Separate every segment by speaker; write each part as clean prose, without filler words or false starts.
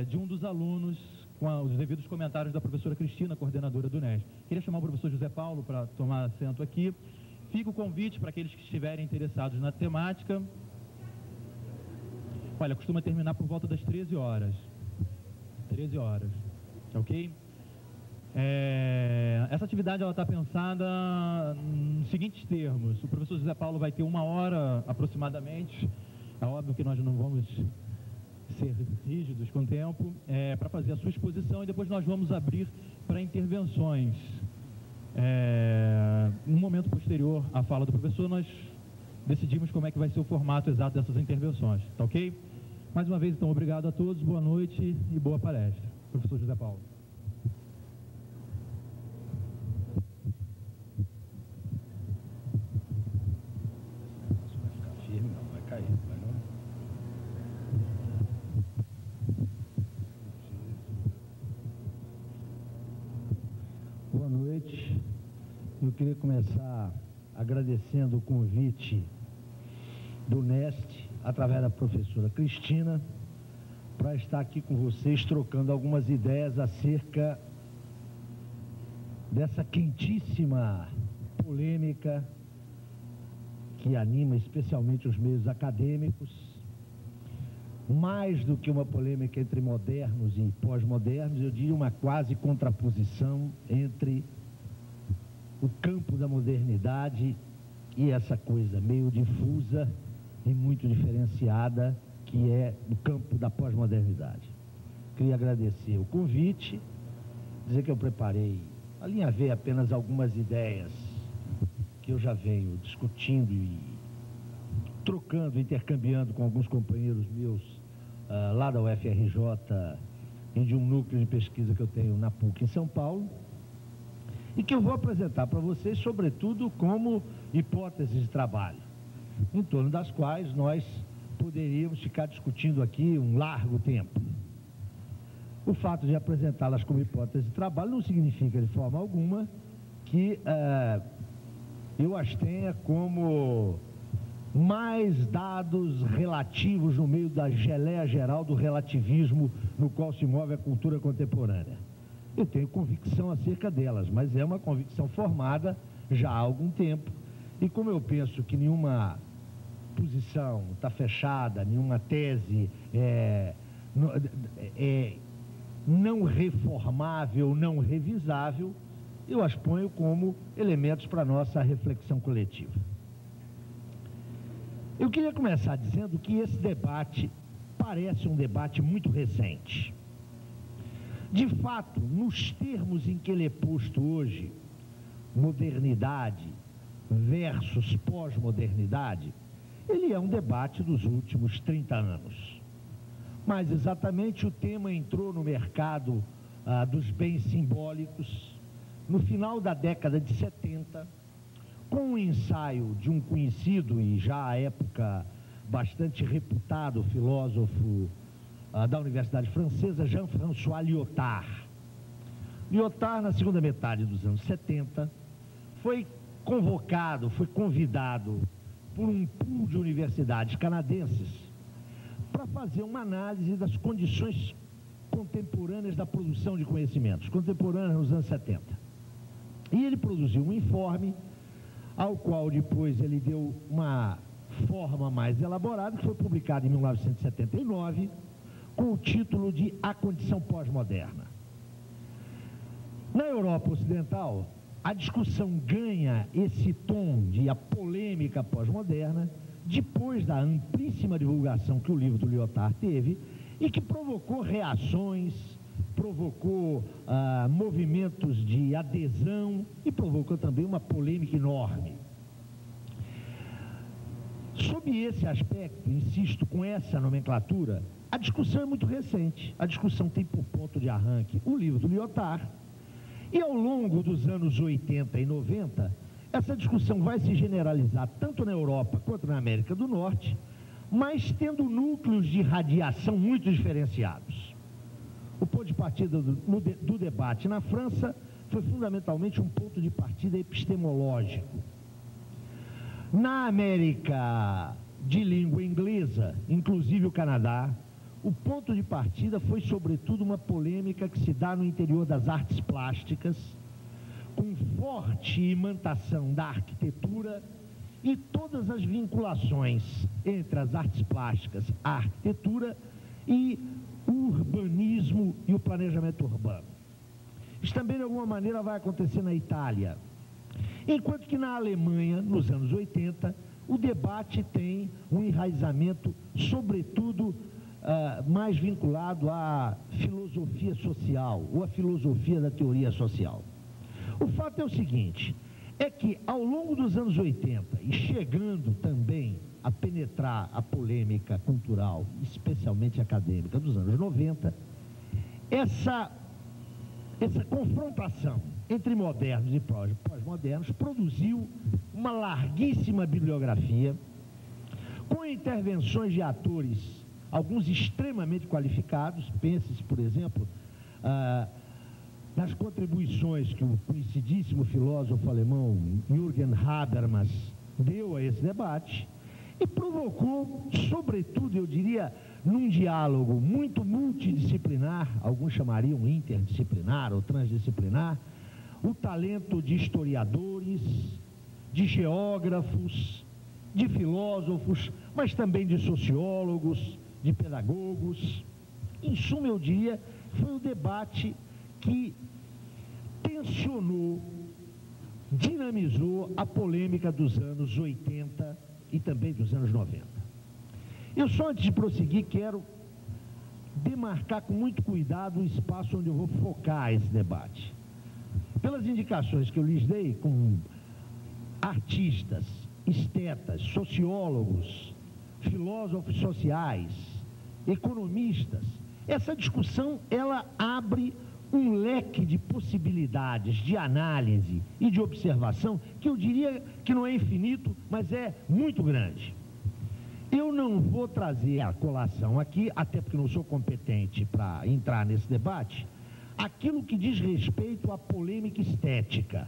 Speaker 1: de um dos alunos, com os devidos comentários da professora Cristina, coordenadora do NES. Queria chamar o professor José Paulo para tomar assento aqui. Fica o convite para aqueles que estiverem interessados na temática. Olha, costuma terminar por volta das 13 horas. 13 horas, ok? Essa atividade está pensada nos seguintes termos. O professor José Paulo vai ter 1 hora aproximadamente. É óbvio que nós não vamos ser rígidos com o tempo, para fazer a sua exposição, e depois nós vamos abrir para intervenções. No momento posterior à fala do professor, nós decidimos como é que vai ser o formato exato dessas intervenções, tá ok? Mais uma vez, então, obrigado a todos, boa noite e boa palestra. Professor José Paulo.
Speaker 2: Vai ficar firme, não, vai cair, vai não. Boa noite. Eu queria começar agradecendo o convite do NEST, através da professora Cristina, para estar aqui com vocês, trocando algumas ideias acerca dessa quentíssima polêmica que anima especialmente os meios acadêmicos, mais do que uma polêmica entre modernos e pós-modernos, eu diria uma quase contraposição entre o campo da modernidade e essa coisa meio difusa e muito diferenciada que é o campo da pós-modernidade. Queria agradecer o convite, dizer que eu preparei, alinhavei apenas algumas ideias que eu já venho discutindo e trocando, intercambiando com alguns companheiros meus lá da UFRJ e de um núcleo de pesquisa que eu tenho na PUC em São Paulo, e que eu vou apresentar para vocês, sobretudo, como hipóteses de trabalho, em torno das quais nós poderíamos ficar discutindo aqui um largo tempo. O fato de apresentá-las como hipótese de trabalho não significa de forma alguma que eu as tenha como mais dados relativos no meio da geleia geral do relativismo no qual se move a cultura contemporânea. Eu tenho convicção acerca delas, mas é uma convicção formada já há algum tempo, e como eu penso que nenhuma posição está fechada, nenhuma tese não reformável, não revisável, eu as ponho como elementos para a nossa reflexão coletiva. Eu queria começar dizendo que esse debate parece um debate muito recente. De fato, nos termos em que ele é posto hoje, modernidade versus pós-modernidade, ele é um debate dos últimos 30 anos. Mas exatamente o tema entrou no mercado dos bens simbólicos no final da década de 70, com o ensaio de um conhecido e já à época bastante reputado filósofo da Universidade Francesa, Jean-François Lyotard. Lyotard, na segunda metade dos anos 70, foi convidado por um pool de universidades canadenses para fazer uma análise das condições contemporâneas da produção de conhecimentos, contemporâneas nos anos 70. E ele produziu um informe, ao qual depois ele deu uma forma mais elaborada, que foi publicado em 1979, com o título de A Condição Pós-Moderna. Na Europa Ocidental, a discussão ganha esse tom de a polêmica pós-moderna depois da amplíssima divulgação que o livro do Lyotard teve e que provocou reações, provocou movimentos de adesão e provocou também uma polêmica enorme. Sob esse aspecto, insisto, com essa nomenclatura, a discussão é muito recente. A discussão tem por ponto de arranque o livro do Lyotard, e ao longo dos anos 80 e 90, essa discussão vai se generalizar tanto na Europa quanto na América do Norte, mas tendo núcleos de radiação muito diferenciados. O ponto de partida do debate na França foi fundamentalmente um ponto de partida epistemológico. Na América de língua inglesa, inclusive o Canadá, o ponto de partida foi, sobretudo, uma polêmica que se dá no interior das artes plásticas, com forte imantação da arquitetura e todas as vinculações entre as artes plásticas, a arquitetura e o urbanismo e o planejamento urbano. Isso também, de alguma maneira, vai acontecer na Itália. Enquanto que na Alemanha, nos anos 80, o debate tem um enraizamento, sobretudo, mais vinculado à filosofia social, ou à filosofia da teoria social. O fato é o seguinte, é que ao longo dos anos 80, e chegando também a penetrar a polêmica cultural, especialmente acadêmica, dos anos 90, essa confrontação entre modernos e pós-modernos produziu uma larguíssima bibliografia, com intervenções de atores, alguns extremamente qualificados. Pense-se, por exemplo, nas contribuições que o conhecidíssimo filósofo alemão Jürgen Habermas deu a esse debate, e provocou, sobretudo, eu diria, num diálogo muito multidisciplinar, alguns chamariam interdisciplinar ou transdisciplinar, o talento de historiadores, de geógrafos, de filósofos, mas também de sociólogos, de pedagogos. Em suma, eu diria, foi o debate que tensionou, dinamizou a polêmica dos anos 80 e também dos anos 90. Eu só, antes de prosseguir, quero demarcar com muito cuidado o espaço onde eu vou focar esse debate. Pelas indicações que eu lhes dei, com artistas, estetas, sociólogos, filósofos sociais, economistas, essa discussão, ela abre um leque de possibilidades de análise e de observação que eu diria que não é infinito, mas é muito grande. Eu não vou trazer a colação aqui, até porque não sou competente para entrar nesse debate, aquilo que diz respeito à polêmica estética,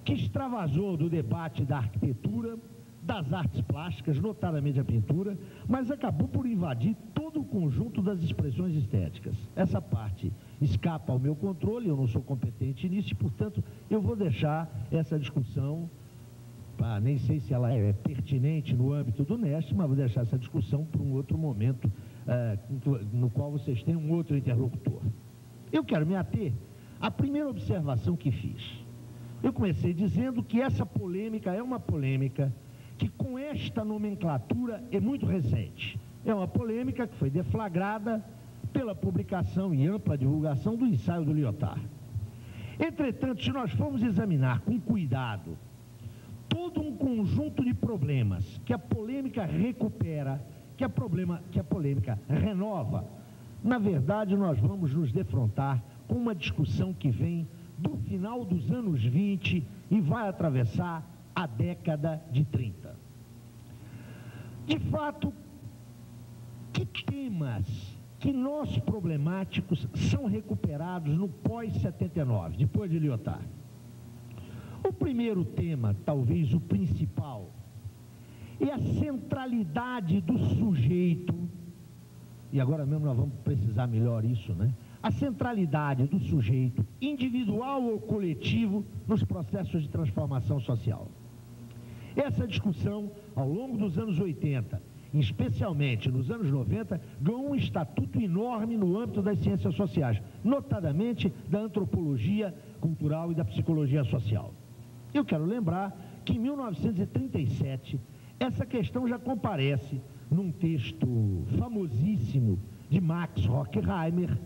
Speaker 2: que extravasou do debate da arquitetura, das artes plásticas, notadamente a pintura, mas acabou por invadir todo o conjunto das expressões estéticas. Essa parte escapa ao meu controle, eu não sou competente nisso, e, portanto, eu vou deixar essa discussão, nem sei se ela é pertinente no âmbito do NEST, mas vou deixar essa discussão para um outro momento, no qual vocês têm um outro interlocutor. Eu quero me ater à primeira observação que fiz. Eu comecei dizendo que essa polêmica é uma polêmica que, com esta nomenclatura, é muito recente. É uma polêmica que foi deflagrada pela publicação e ampla divulgação do ensaio do Lyotard. Entretanto, se nós formos examinar com cuidado todo um conjunto de problemas que a polêmica recupera, que a polêmica renova, na verdade, nós vamos nos defrontar com uma discussão que vem do final dos anos 20 e vai atravessar a década de 30. De fato, que temas, que nós problemáticos são recuperados no pós-79, depois de Lyotard? O primeiro tema, talvez o principal, é a centralidade do sujeito, e agora mesmo nós vamos precisar melhor isso, né? A centralidade do sujeito, individual ou coletivo, nos processos de transformação social. Essa discussão, ao longo dos anos 80, especialmente nos anos 90, ganhou um estatuto enorme no âmbito das ciências sociais, notadamente da antropologia cultural e da psicologia social. Eu quero lembrar que em 1937, essa questão já comparece num texto famosíssimo de Max Horkheimer,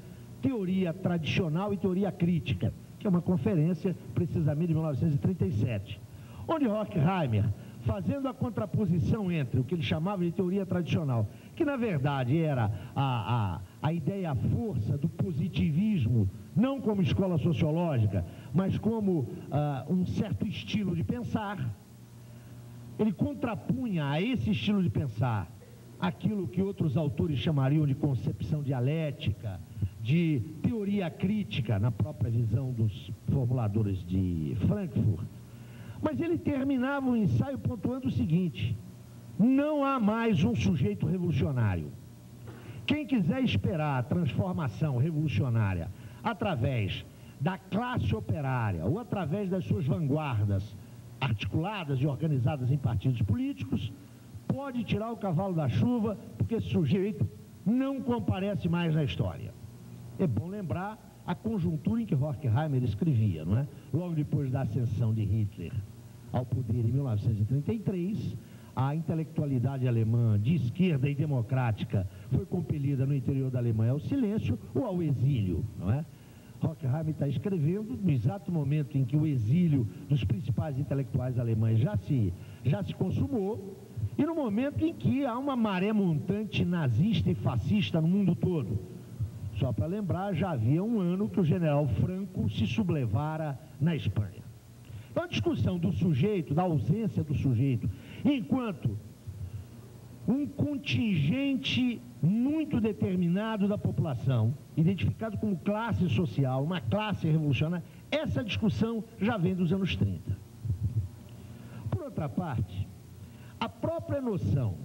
Speaker 2: Teoria Tradicional e Teoria Crítica, que é uma conferência precisamente de 1937, onde Horkheimer, fazendo a contraposição entre o que ele chamava de teoria tradicional, que na verdade era a ideia, a força do positivismo, não como escola sociológica, mas como um certo estilo de pensar, ele contrapunha a esse estilo de pensar aquilo que outros autores chamariam de concepção dialética, de teoria crítica, na própria visão dos formuladores de Frankfurt. Mas ele terminava o ensaio pontuando o seguinte: não há mais um sujeito revolucionário. Quem quiser esperar a transformação revolucionária através da classe operária ou através das suas vanguardas articuladas e organizadas em partidos políticos, pode tirar o cavalo da chuva, porque esse sujeito não comparece mais na história. É bom lembrar a conjuntura em que Horkheimer escrevia, não é? Logo depois da ascensão de Hitler ao poder em 1933, a intelectualidade alemã de esquerda e democrática foi compelida no interior da Alemanha ao silêncio ou ao exílio, não é? Horkheimer está escrevendo no exato momento em que o exílio dos principais intelectuais alemães já se consumou e no momento em que há uma maré montante nazista e fascista no mundo todo. Só para lembrar, já havia um ano que o general Franco se sublevara na Espanha. Então a discussão do sujeito, da ausência do sujeito, enquanto um contingente muito determinado da população, identificado como classe social, uma classe revolucionária, essa discussão já vem dos anos 30. Por outra parte, a própria noção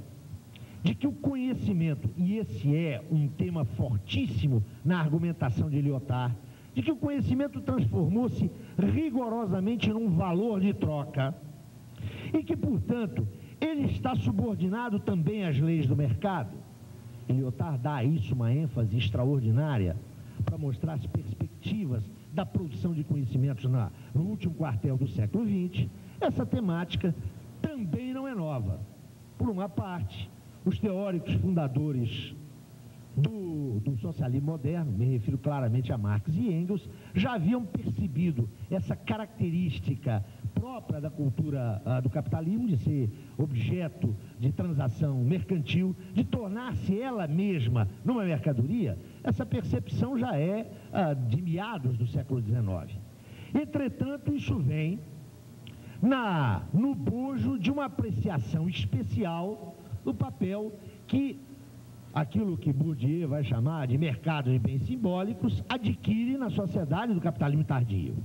Speaker 2: de que o conhecimento, e esse é um tema fortíssimo na argumentação de Lyotard, de que o conhecimento transformou-se rigorosamente num valor de troca e que, portanto, ele está subordinado também às leis do mercado. E Lyotard dá a isso uma ênfase extraordinária para mostrar as perspectivas da produção de conhecimentos no último quartel do século XX. Essa temática também não é nova. Por uma parte, os teóricos fundadores do socialismo moderno, me refiro claramente a Marx e Engels, já haviam percebido essa característica própria da cultura do capitalismo, de ser objeto de transação mercantil, de tornar-se ela mesma numa mercadoria. Essa percepção já é de meados do século XIX. Entretanto, isso vem no bojo de uma apreciação especial do papel que aquilo que Bourdieu vai chamar de mercado de bens simbólicos adquire na sociedade do capitalismo tardio.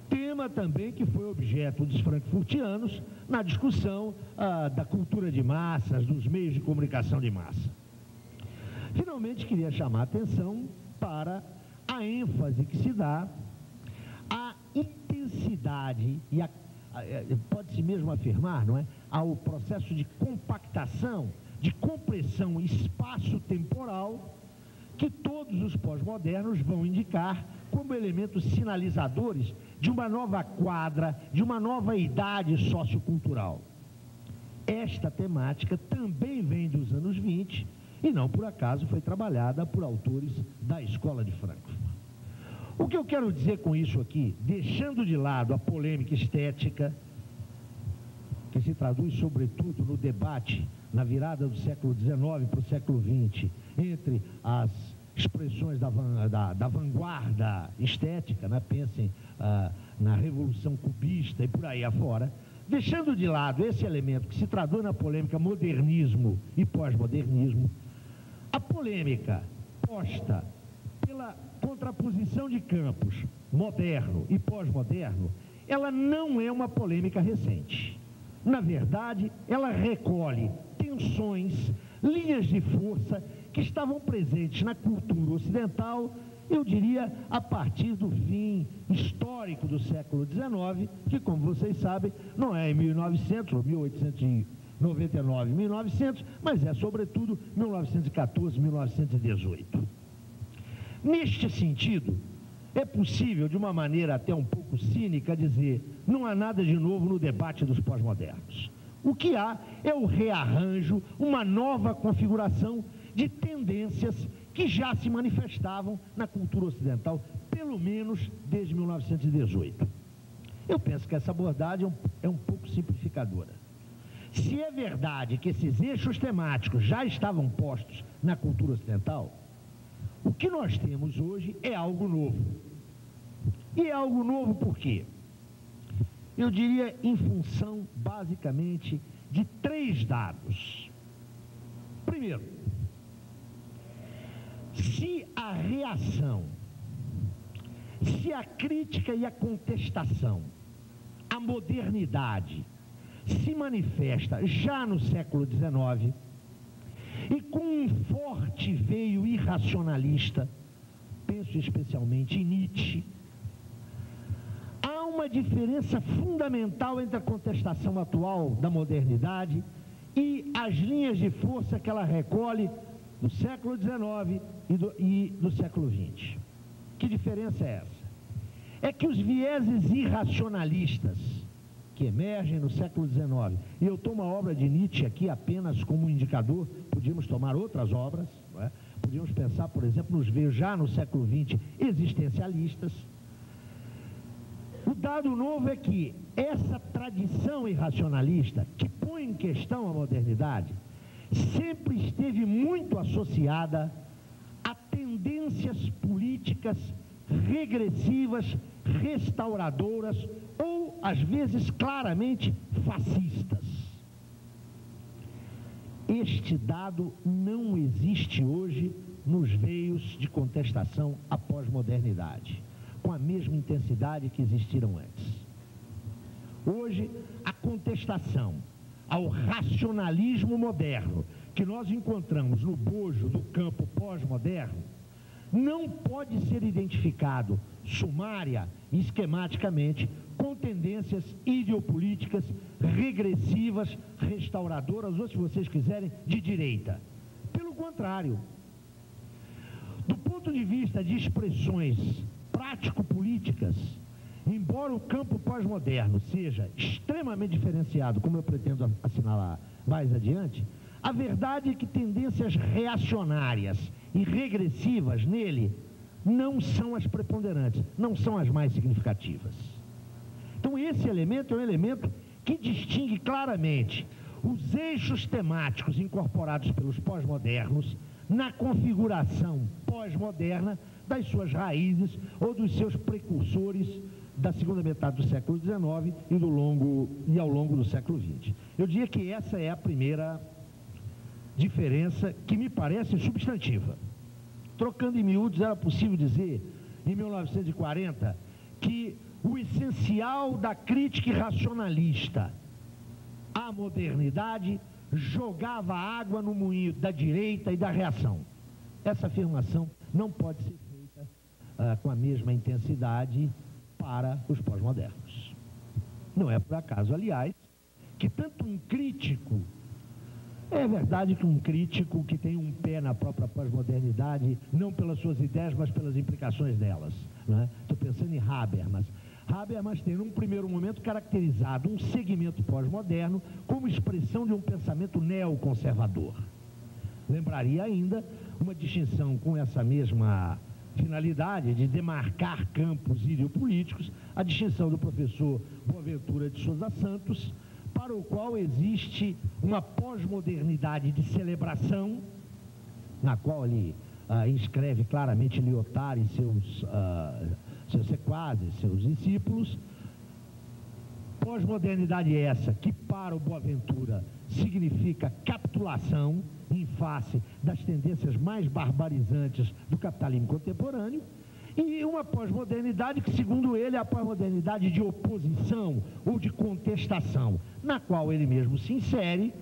Speaker 2: Tema também que foi objeto dos frankfurtianos na discussão da cultura de massas, dos meios de comunicação de massa. Finalmente, queria chamar a atenção para a ênfase que se dá à intensidade e pode-se mesmo afirmar, não é, ao processo de compactação, de compressão espaço-temporal que todos os pós-modernos vão indicar como elementos sinalizadores de uma nova quadra, de uma nova idade sociocultural. Esta temática também vem dos anos 20 e não por acaso foi trabalhada por autores da Escola de Frankfurt. O que eu quero dizer com isso aqui, deixando de lado a polêmica estética, que se traduz sobretudo no debate na virada do século XIX para o século XX, entre as expressões da vanguarda estética, né? Pensem na Revolução Cubista e por aí afora, deixando de lado esse elemento que se traduz na polêmica modernismo e pós-modernismo, a polêmica posta pela contraposição de campos moderno e pós-moderno, ela não é uma polêmica recente. Na verdade, ela recolhe tensões, linhas de força que estavam presentes na cultura ocidental, eu diria, a partir do fim histórico do século XIX, que, como vocês sabem, não é em 1900 ou 1899, 1900, mas é, sobretudo, 1914, 1918. Neste sentido, é possível, de uma maneira até um pouco cínica, dizer não há nada de novo no debate dos pós-modernos. O que há é o rearranjo, uma nova configuração de tendências que já se manifestavam na cultura ocidental, pelo menos desde 1918. Eu penso que essa abordagem é um pouco simplificadora. Se é verdade que esses eixos temáticos já estavam postos na cultura ocidental, o que nós temos hoje é algo novo. E é algo novo por quê? Eu diria em função, basicamente, de 3 dados. Primeiro, se a reação, se a crítica e a contestação à modernidade se manifesta já no século XIX, e com um forte veio irracionalista, penso especialmente em Nietzsche. Há uma diferença fundamental entre a contestação atual da modernidade e as linhas de força que ela recolhe do século XIX e do século XX. Que diferença é essa? É que os vieses irracionalistas que emergem no século XIX, e eu tomo a obra de Nietzsche aqui apenas como indicador, podíamos tomar outras obras, não é? Podíamos pensar, por exemplo, nos veios já no século XX existencialistas. O dado novo é que essa tradição irracionalista, que põe em questão a modernidade, sempre esteve muito associada a tendências políticas regressivas, restauradoras ou, às vezes, claramente fascistas. Este dado não existe hoje nos veios de contestação à pós-modernidade, com a mesma intensidade que existiram antes. Hoje, a contestação ao racionalismo moderno que nós encontramos no bojo do campo pós-moderno não pode ser identificado sumária e esquematicamente com tendências ideopolíticas regressivas, restauradoras, ou, se vocês quiserem, de direita. Pelo contrário, do ponto de vista de expressões prático-políticas, embora o campo pós-moderno seja extremamente diferenciado, como eu pretendo assinalar mais adiante, a verdade é que tendências reacionárias e regressivas nele não são as preponderantes, não são as mais significativas. Então esse elemento é um elemento que distingue claramente os eixos temáticos incorporados pelos pós-modernos na configuração pós-moderna das suas raízes ou dos seus precursores da segunda metade do século XIX e ao longo do século XX. Eu diria que essa é a primeira diferença que me parece substantiva. Trocando em miúdos, era possível dizer, em 1940, que o essencial da crítica irracionalista à modernidade jogava água no moinho da direita e da reação. Essa afirmação não pode ser feita com a mesma intensidade para os pós-modernos. Não é por acaso, aliás, que tanto um crítico, é verdade que um crítico que tem um pé na própria pós-modernidade, não pelas suas ideias, mas pelas implicações delas, né? Estou pensando em Habermas tem, num primeiro momento, caracterizado um segmento pós-moderno como expressão de um pensamento neoconservador. Lembraria ainda uma distinção com essa mesma finalidade de demarcar campos ideopolíticos, a distinção do professor Boaventura de Sousa Santos, para o qual existe uma pós-modernidade de celebração, na qual ele inscreve claramente Lyotard e seus sequazes, seus discípulos. Pós-modernidade essa que, para o Boaventura, significa capitulação em face das tendências mais barbarizantes do capitalismo contemporâneo, e uma pós-modernidade que, segundo ele, é a pós-modernidade de oposição ou de contestação, na qual ele mesmo se insere.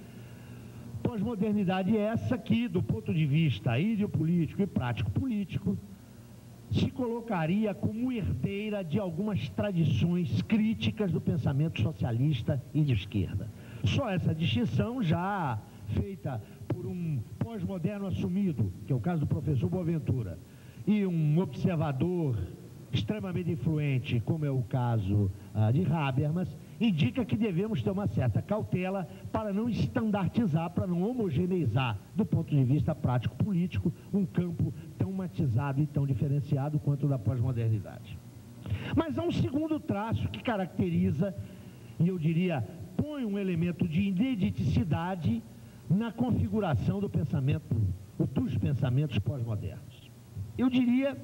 Speaker 2: Pós-modernidade essa que, do ponto de vista ideopolítico e prático-político, se colocaria como herdeira de algumas tradições críticas do pensamento socialista e de esquerda. Só essa distinção, já feita por um pós-moderno assumido, que é o caso do professor Boaventura, e um observador extremamente influente, como é o caso de Habermas, indica que devemos ter uma certa cautela para não estandartizar, para não homogeneizar, do ponto de vista prático-político, um campo tão matizado e tão diferenciado quanto o da pós-modernidade. Mas há um segundo traço que caracteriza, e eu diria, põe um elemento de inediticidade na configuração do pensamento, ou dos pensamentos pós-modernos. Eu diria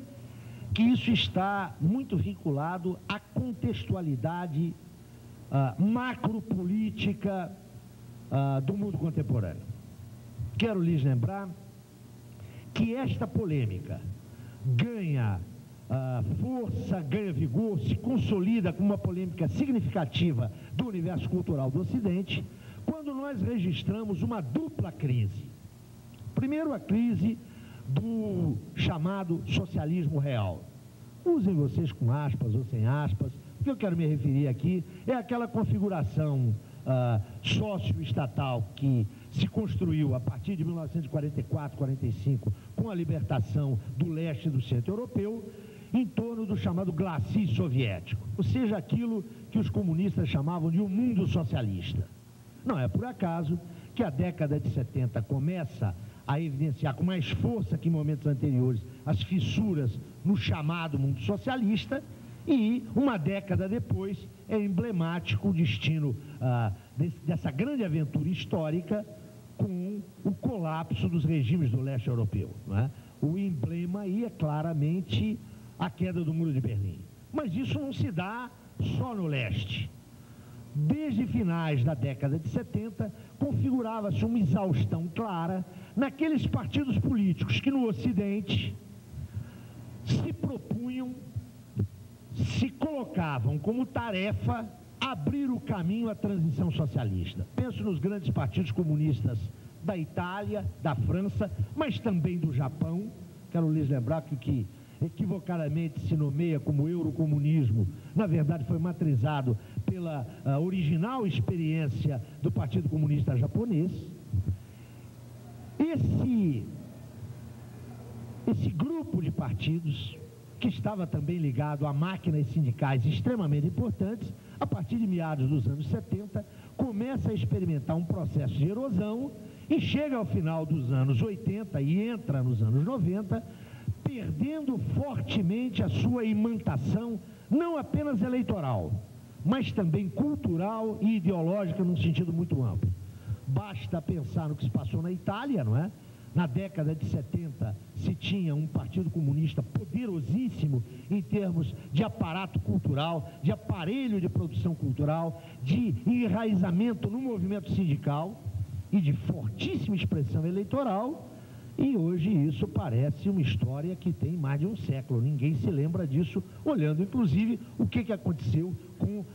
Speaker 2: que isso está muito vinculado à contextualidade macropolítica do mundo contemporâneo. Quero lhes lembrar que esta polêmica ganha força, ganha vigor, se consolida como uma polêmica significativa do universo cultural do Ocidente, quando nós registramos uma dupla crise. Primeiro, a crise do chamado socialismo real. Usem vocês com aspas ou sem aspas. O que eu quero me referir aqui é aquela configuração sócio-estatal que se construiu a partir de 1944, 45, com a libertação do leste e do centro europeu, em torno do chamado glacis soviético, ou seja, aquilo que os comunistas chamavam de um mundo socialista. Não é por acaso que a década de 70 começa a evidenciar com mais força que em momentos anteriores as fissuras no chamado mundo socialista, e uma década depois é emblemático o destino dessa grande aventura histórica com o colapso dos regimes do leste europeu, não é? O emblema aí é claramente a queda do Muro de Berlim. Mas isso não se dá só no leste. Desde finais da década de 70, configurava-se uma exaustão clara naqueles partidos políticos que no Ocidente se propunham, se colocavam como tarefa abrir o caminho à transição socialista. Penso nos grandes partidos comunistas da Itália, da França, mas também do Japão. Quero lhes lembrar que o que equivocadamente se nomeia como eurocomunismo, na verdade foi matrizado pela original experiência do Partido Comunista Japonês. Esse grupo de partidos, que estava também ligado a máquinas sindicais extremamente importantes, a partir de meados dos anos 70, começa a experimentar um processo de erosão e chega ao final dos anos 80 e entra nos anos 90, perdendo fortemente a sua imantação, não apenas eleitoral, mas também cultural e ideológica num sentido muito amplo. Basta pensar no que se passou na Itália, não é? Na década de 70 se tinha um partido comunista poderosíssimo em termos de aparato cultural, de aparelho de produção cultural, de enraizamento no movimento sindical e de fortíssima expressão eleitoral. E hoje isso parece uma história que tem mais de um século. Ninguém se lembra disso, olhando inclusive o que aconteceu com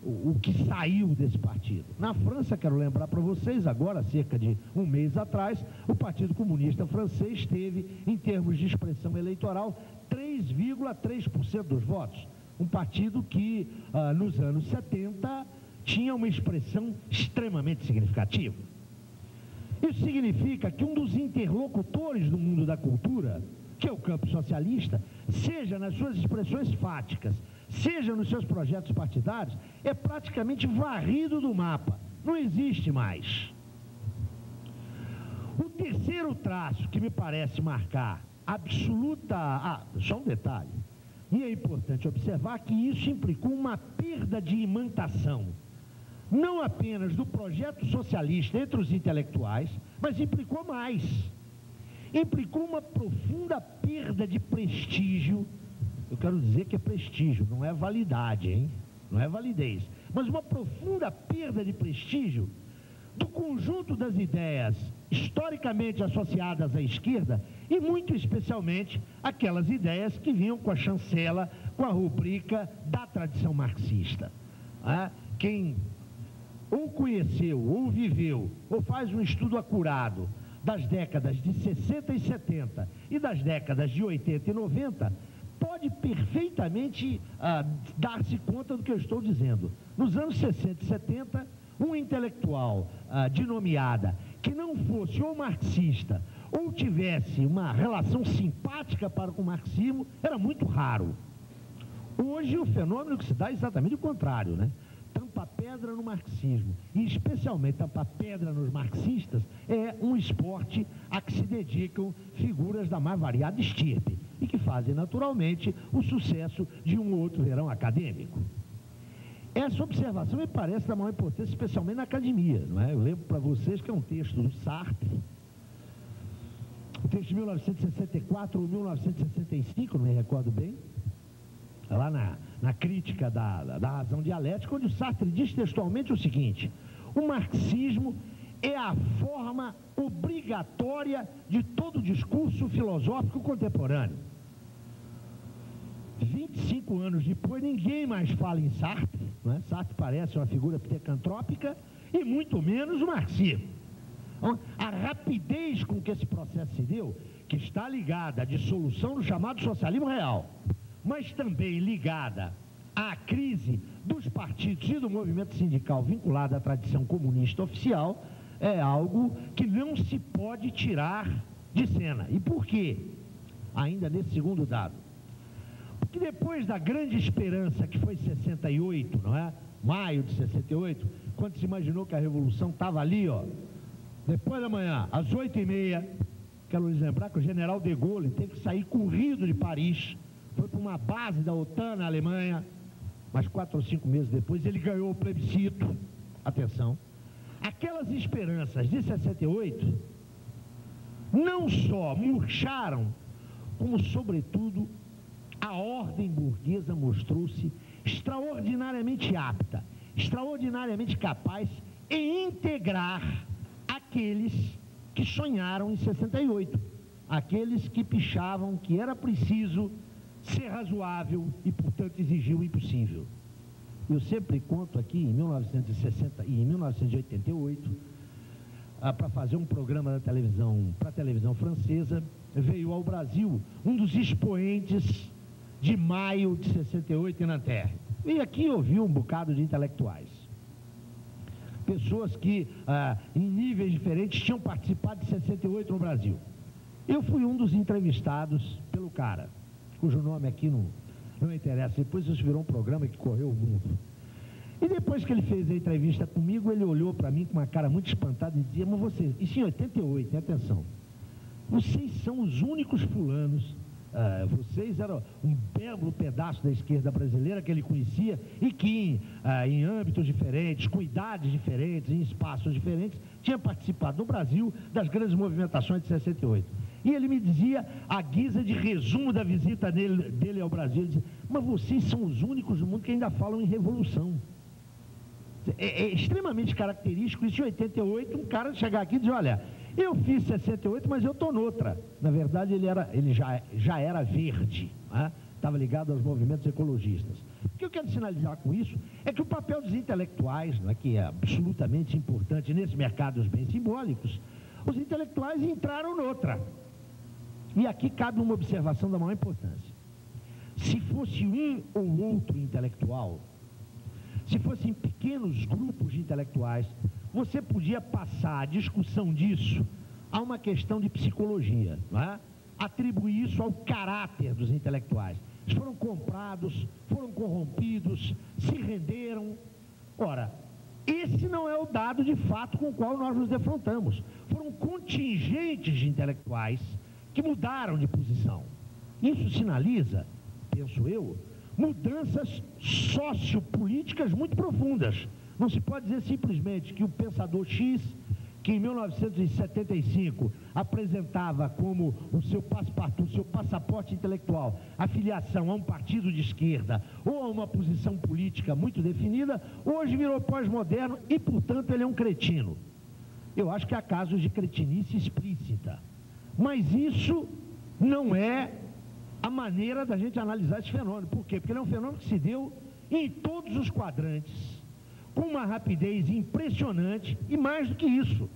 Speaker 2: o que saiu desse partido. Na França, quero lembrar para vocês, agora, cerca de um mês atrás, o Partido Comunista francês teve, em termos de expressão eleitoral, 3,3% dos votos. Um partido que, nos anos 70, tinha uma expressão extremamente significativa. Isso significa que um dos interlocutores do mundo da cultura, que é o campo socialista, seja nas suas expressões fáticas, seja nos seus projetos partidários, é praticamente varrido do mapa. Não existe mais. O terceiro traço que me parece marcar absoluta... só um detalhe. E é importante observar que isso implicou uma perda de imantação, não apenas do projeto socialista entre os intelectuais, mas implicou mais. Implicou uma profunda perda de prestígio. Eu quero dizer que é prestígio, não é validade, hein? Não é validez. Mas uma profunda perda de prestígio do conjunto das ideias historicamente associadas à esquerda e, muito especialmente, aquelas ideias que vinham com a chancela, com a rubrica da tradição marxista. Quem ou conheceu, ou viveu, ou faz um estudo acurado das décadas de 60 e 70 e das décadas de 80 e 90, pode perfeitamente dar-se conta do que eu estou dizendo. Nos anos 60 e 70, um intelectual de nomeada que não fosse ou marxista ou tivesse uma relação simpática para com o marxismo era muito raro. Hoje o fenômeno que se dá é exatamente o contrário, né? Tampar pedra no marxismo, e especialmente tampar pedra nos marxistas, é um esporte a que se dedicam figuras da mais variada estirpe e que fazem naturalmente o sucesso de um ou outro verão acadêmico. Essa observação me parece da maior importância, especialmente na academia, não é? Eu lembro para vocês que é um texto do Sartre, um texto de 1964 ou 1965, não me recordo bem, lá na crítica da razão dialética, onde o Sartre diz textualmente o seguinte: o marxismo é a forma obrigatória de todo discurso filosófico contemporâneo. 25 anos depois, ninguém mais fala em Sartre, não é? Sartre parece uma figura tecantrópica, e muito menos o marxismo. Então, a rapidez com que esse processo se deu, que está ligada à dissolução do chamado socialismo real, mas também ligada à crise dos partidos e do movimento sindical vinculado à tradição comunista oficial, é algo que não se pode tirar de cena. E por quê? Ainda nesse segundo dado. Porque depois da grande esperança que foi 68, não é? Maio de 68, quando se imaginou que a Revolução estava ali, ó, depois da manhã, às 8h30, quero lhes lembrar que o general de Gaulle teve que sair corrido de Paris, foi para uma base da OTAN na Alemanha, mas 4 ou 5 meses depois ele ganhou o plebiscito. Atenção, aquelas esperanças de 68 não só murcharam, como sobretudo a ordem burguesa mostrou-se extraordinariamente apta, extraordinariamente capaz em integrar aqueles que sonharam em 68, aqueles que pichavam que era preciso ser razoável e, portanto, exigir o impossível. Eu sempre conto aqui, em 1960 e em 1988, para fazer um programa da televisão, para a televisão francesa, veio ao Brasil um dos expoentes de maio de 68 em Nanterre. E aqui ouvi um bocado de intelectuais. Pessoas que, em níveis diferentes, tinham participado de 68 no Brasil. Eu fui um dos entrevistados pelo cara, cujo nome aqui não interessa. Depois isso virou um programa que correu o mundo. E depois que ele fez a entrevista comigo, ele olhou para mim com uma cara muito espantada e dizia: mas vocês, isso em 88, atenção, vocês são os únicos fulanos, vocês eram um belo pedaço da esquerda brasileira que ele conhecia e que em âmbitos diferentes, com idades diferentes, em espaços diferentes, tinha participado no Brasil das grandes movimentações de 68. E ele me dizia, à guisa de resumo da visita dele ao Brasil, ele dizia: mas vocês são os únicos do mundo que ainda falam em revolução. É extremamente característico isso. Em 88, um cara chegar aqui e dizer: olha, eu fiz 68, mas eu estou noutra. Na verdade, ele já era verde, né? Estava ligado aos movimentos ecologistas. O que eu quero sinalizar com isso é que o papel dos intelectuais, né, que é absolutamente importante nesse mercado dos bens simbólicos, os intelectuais entraram noutra. E aqui cabe uma observação da maior importância. Se fosse um ou outro intelectual, se fossem pequenos grupos de intelectuais, você podia passar a discussão disso a uma questão de psicologia, não é? Atribuir isso ao caráter dos intelectuais. Eles foram comprados, foram corrompidos, se renderam. Ora, esse não é o dado de fato com o qual nós nos defrontamos. Foram contingentes de intelectuais que mudaram de posição. Isso sinaliza, penso eu, mudanças sociopolíticas muito profundas. Não se pode dizer simplesmente que o pensador X, que em 1975 apresentava como o seu passepartout, o seu passaporte intelectual, a filiação a um partido de esquerda ou a uma posição política muito definida, hoje virou pós-moderno e, portanto, ele é um cretino. Eu acho que há casos de cretinice explícita. Mas isso não é a maneira da gente analisar esse fenômeno. Por quê? Porque ele é um fenômeno que se deu em todos os quadrantes, com uma rapidez impressionante e, mais do que isso,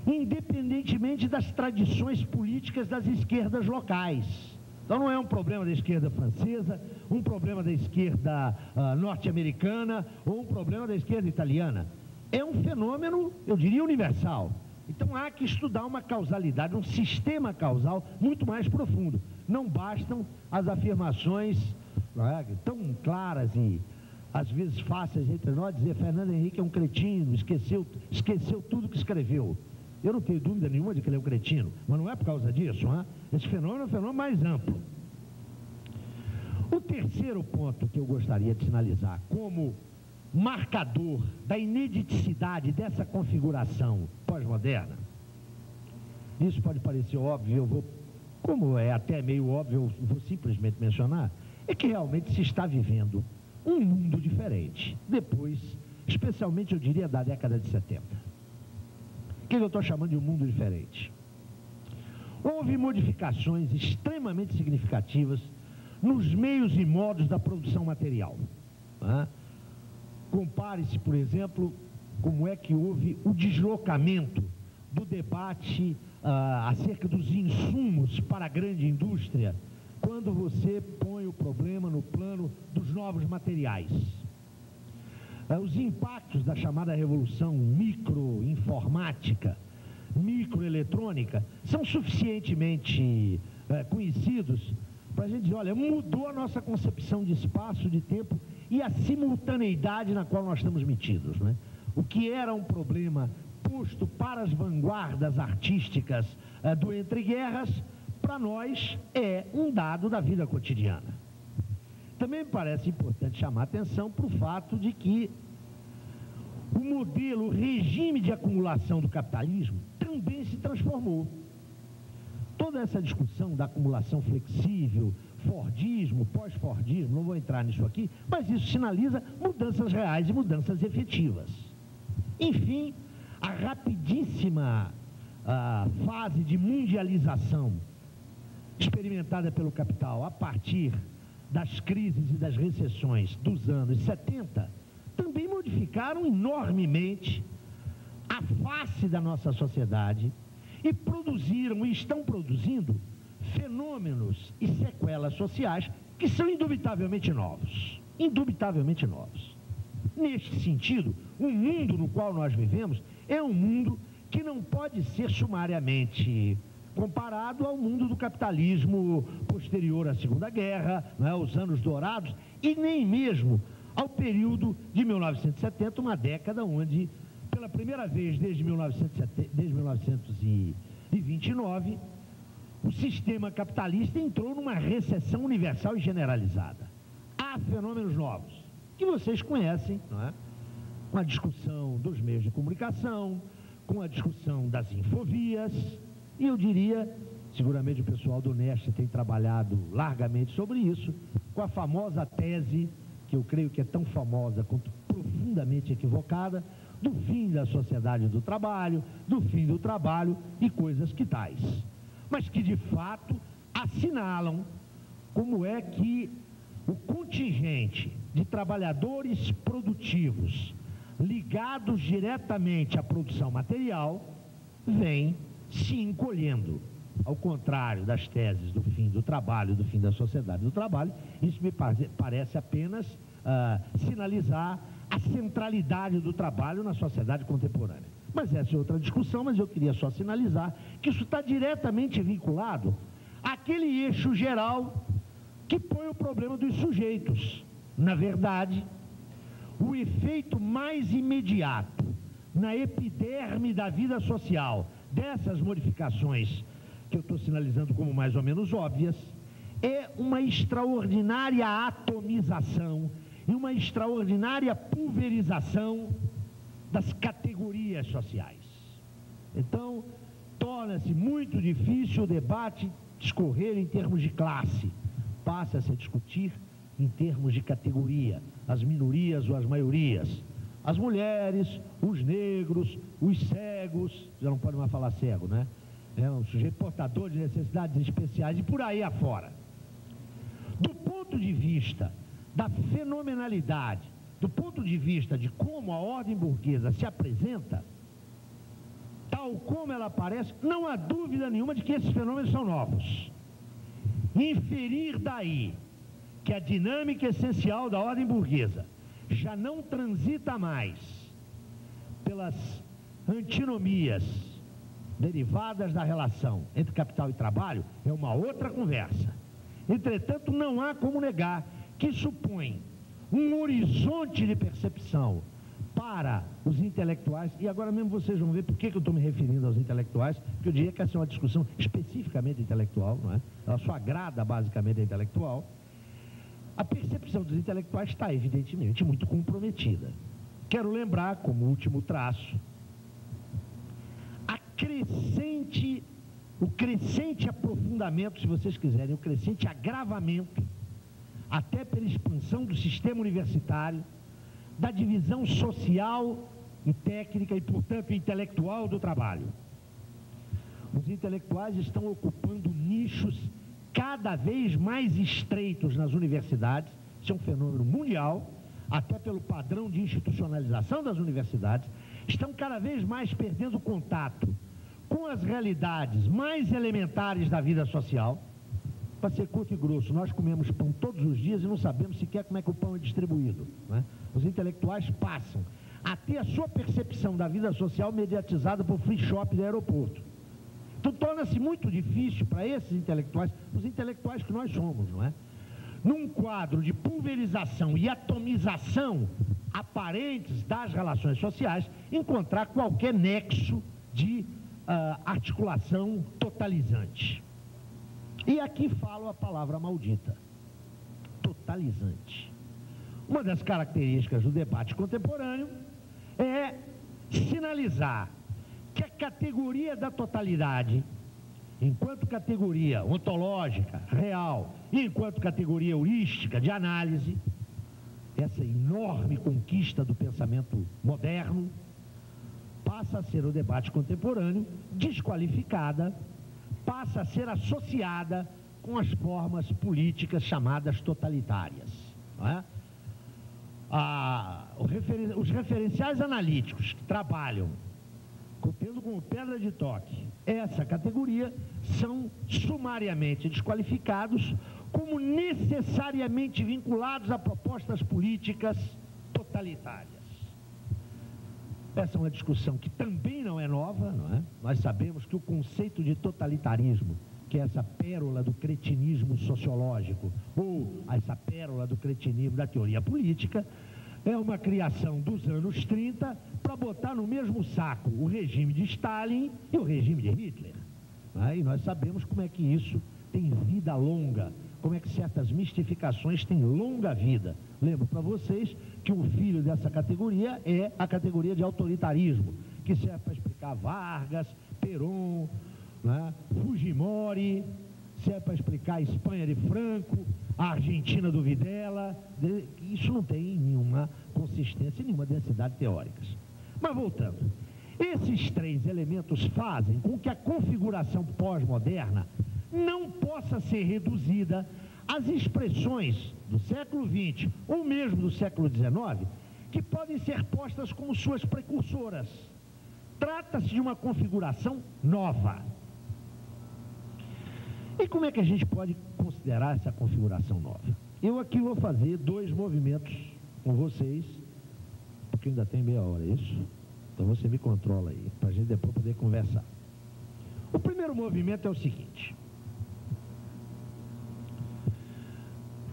Speaker 2: independentemente das tradições políticas das esquerdas locais. Então não é um problema da esquerda francesa, um problema da esquerda norte-americana ou um problema da esquerda italiana. É um fenômeno, eu diria, universal. Então há que estudar uma causalidade, um sistema causal muito mais profundo. Não bastam as afirmações tão claras e às vezes fáceis entre nós, dizer Fernando Henrique é um cretino, esqueceu tudo que escreveu. Eu não tenho dúvida nenhuma de que ele é um cretino, mas não é por causa disso. Esse fenômeno é um fenômeno mais amplo. O terceiro ponto que eu gostaria de sinalizar como marcador da inediticidade dessa configuração pós-moderna, isso pode parecer óbvio, como é até meio óbvio, eu vou simplesmente mencionar, é que realmente se está vivendo um mundo diferente, depois, especialmente eu diria da década de 70. O que eu estou chamando de um mundo diferente? Houve modificações extremamente significativas nos meios e modos da produção material. Compare-se, por exemplo, como é que houve o deslocamento do debate acerca dos insumos para a grande indústria, quando você põe o problema no plano dos novos materiais. Os impactos da chamada revolução microinformática, microeletrônica, são suficientemente conhecidos para a gente dizer, olha, mudou a nossa concepção de espaço, de tempo e a simultaneidade na qual nós estamos metidos, né? O que era um problema posto para as vanguardas artísticas do entreguerras, para nós é um dado da vida cotidiana. Também me parece importante chamar a atenção para o fato de que o modelo, o regime de acumulação do capitalismo também se transformou. Toda essa discussão da acumulação flexível, Fordismo, pós-Fordismo, não vou entrar nisso aqui, mas isso sinaliza mudanças reais e mudanças efetivas. Enfim, a rapidíssima fase de mundialização experimentada pelo capital a partir das crises e das recessões dos anos 70 também modificaram enormemente a face da nossa sociedade e produziram e estão produzindo fenômenos e sequelas sociais que são indubitavelmente novos. Indubitavelmente novos. Neste sentido, o mundo no qual nós vivemos é um mundo que não pode ser sumariamente comparado ao mundo do capitalismo posterior à Segunda Guerra, né, aos anos dourados, e nem mesmo ao período de 1970, uma década onde, pela primeira vez desde 1929, o sistema capitalista entrou numa recessão universal e generalizada. Há fenômenos novos, que vocês conhecem, não é? Com a discussão dos meios de comunicação, com a discussão das infovias, e eu diria, seguramente o pessoal do NEST tem trabalhado largamente sobre isso, com a famosa tese, que eu creio que é tão famosa quanto profundamente equivocada, do fim da sociedade do trabalho, do fim do trabalho e coisas que tais. Mas que, de fato, assinalam como é que o contingente de trabalhadores produtivos ligados diretamente à produção material vem se encolhendo. Ao contrário das teses do fim do trabalho, do fim da sociedade do trabalho, isso me parece apenas sinalizar a centralidade do trabalho na sociedade contemporânea. Mas essa é outra discussão, mas eu queria só sinalizar que isso está diretamente vinculado àquele eixo geral que põe o problema dos sujeitos. Na verdade, o efeito mais imediato na epiderme da vida social dessas modificações, que eu estou sinalizando como mais ou menos óbvias, é uma extraordinária atomização e uma extraordinária pulverização das categorias sociais. Então, torna-se muito difícil o debate discorrer em termos de classe, passa-se a discutir em termos de categoria, as minorias ou as maiorias, as mulheres, os negros, os cegos, já não pode mais falar cego, né? É um sujeito portador de necessidades especiais e por aí afora. Do ponto de vista da fenomenalidade, do ponto de vista de como a ordem burguesa se apresenta, tal como ela aparece, não há dúvida nenhuma de que esses fenômenos são novos. Inferir daí que a dinâmica essencial da ordem burguesa já não transita mais pelas antinomias derivadas da relação entre capital e trabalho é uma outra conversa. Entretanto, não há como negar que supõe um horizonte de percepção para os intelectuais, e agora mesmo vocês vão ver por que eu estou me referindo aos intelectuais, porque eu diria que essa é uma discussão especificamente intelectual, não é? Ela só agrada basicamente a intelectual. A percepção dos intelectuais está evidentemente muito comprometida. Quero lembrar, como último traço, o crescente aprofundamento, se vocês quiserem, o crescente agravamento, até pela expansão do sistema universitário, da divisão social e técnica e, portanto, intelectual do trabalho. Os intelectuais estão ocupando nichos cada vez mais estreitos nas universidades, isso é um fenômeno mundial, até pelo padrão de institucionalização das universidades, estão cada vez mais perdendo contato com as realidades mais elementares da vida social. Para ser curto e grosso, nós comemos pão todos os dias e não sabemos sequer como é que o pão é distribuído, né? Os intelectuais passam a ter a sua percepção da vida social mediatizada por free shop do aeroporto. Então torna-se muito difícil para esses intelectuais, os intelectuais que nós somos, não é? Num quadro de pulverização e atomização aparentes das relações sociais, encontrar qualquer nexo de articulação totalizante. E aqui falo a palavra maldita, totalizante. Uma das características do debate contemporâneo é sinalizar que a categoria da totalidade, enquanto categoria ontológica, real, e enquanto categoria heurística de análise, essa enorme conquista do pensamento moderno, passa a ser o debate contemporâneo desqualificada, passa a ser associada com as formas políticas chamadas totalitárias, não é? Os referenciais analíticos que trabalham tendo como pedra de toque essa categoria são sumariamente desqualificados como necessariamente vinculados a propostas políticas totalitárias. Essa é uma discussão que também não é nova, não é? Nós sabemos que o conceito de totalitarismo, que é essa pérola do cretinismo sociológico, ou essa pérola do cretinismo da teoria política, é uma criação dos anos 30 para botar no mesmo saco o regime de Stalin e o regime de Hitler. E nós sabemos como é que isso tem vida longa, como é que certas mistificações têm longa vida. Lembro para vocês que o filho dessa categoria é a categoria de autoritarismo, que serve para explicar Vargas, Perón, né, Fujimori, serve para explicar a Espanha de Franco, a Argentina do Videla. Isso não tem nenhuma consistência, nenhuma densidade teóricas. Mas voltando, esses três elementos fazem com que a configuração pós-moderna não possa ser reduzida às expressões do século XX ou mesmo do século XIX, que podem ser postas como suas precursoras. Trata-se de uma configuração nova. E como é que a gente pode considerar essa configuração nova? Eu aqui vou fazer dois movimentos com vocês, porque ainda tem meia hora, é isso? Então você me controla aí, para a gente depois poder conversar. O primeiro movimento é o seguinte: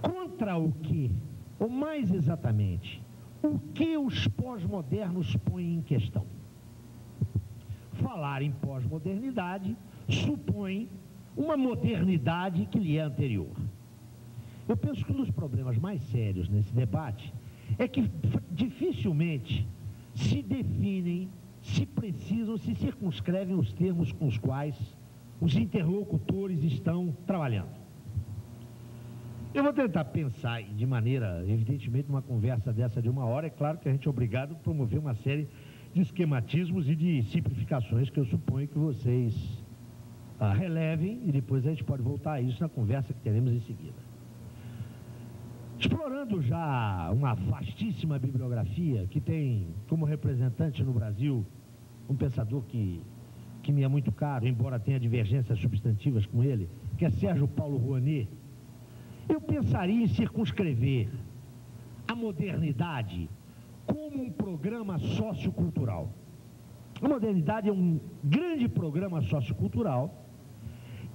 Speaker 2: contra o que, ou mais exatamente, o que os pós-modernos põem em questão? Falar em pós-modernidade supõe uma modernidade que lhe é anterior. Eu penso que um dos problemas mais sérios nesse debate é que dificilmente se definem, se precisam, se circunscrevem os termos com os quais os interlocutores estão trabalhando. Eu vou tentar pensar de maneira, evidentemente, uma conversa dessa de uma hora, é claro que a gente é obrigado a promover uma série de esquematismos e de simplificações que eu suponho que vocês relevem, e depois a gente pode voltar a isso na conversa que teremos em seguida. Explorando já uma vastíssima bibliografia que tem como representante no Brasil um pensador que me é muito caro, embora tenha divergências substantivas com ele, que é Sérgio Paulo Rouanet, eu pensaria em circunscrever a modernidade como um programa sociocultural. A modernidade é um grande programa sociocultural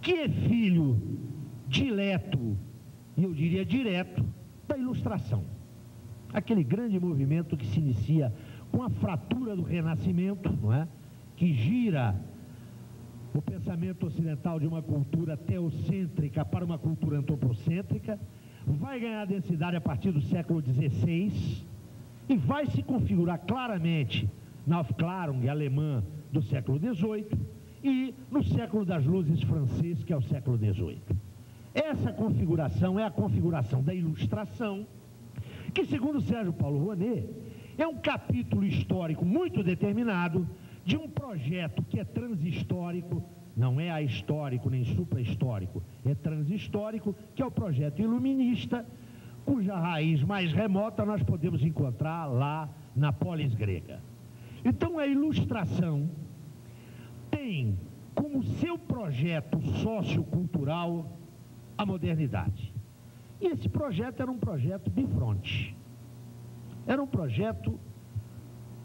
Speaker 2: que é filho dileto, e eu diria direto, da Ilustração. Aquele grande movimento que se inicia com a fratura do Renascimento, não é? Que gira o pensamento ocidental de uma cultura teocêntrica para uma cultura antropocêntrica, vai ganhar densidade a partir do século XVI e vai se configurar claramente na Aufklärung alemã do século XVIII e no século das luzes francês, que é o século XVIII. Essa configuração é a configuração da Ilustração, que, segundo Sérgio Paulo Rouanet, é um capítulo histórico muito determinado de um projeto que é transhistórico, não é ahistórico nem suprahistórico, é transhistórico, que é o projeto iluminista, cuja raiz mais remota nós podemos encontrar lá na polis grega. Então a Ilustração tem como seu projeto sociocultural a modernidade. E esse projeto era um projeto bifronte. Era um projeto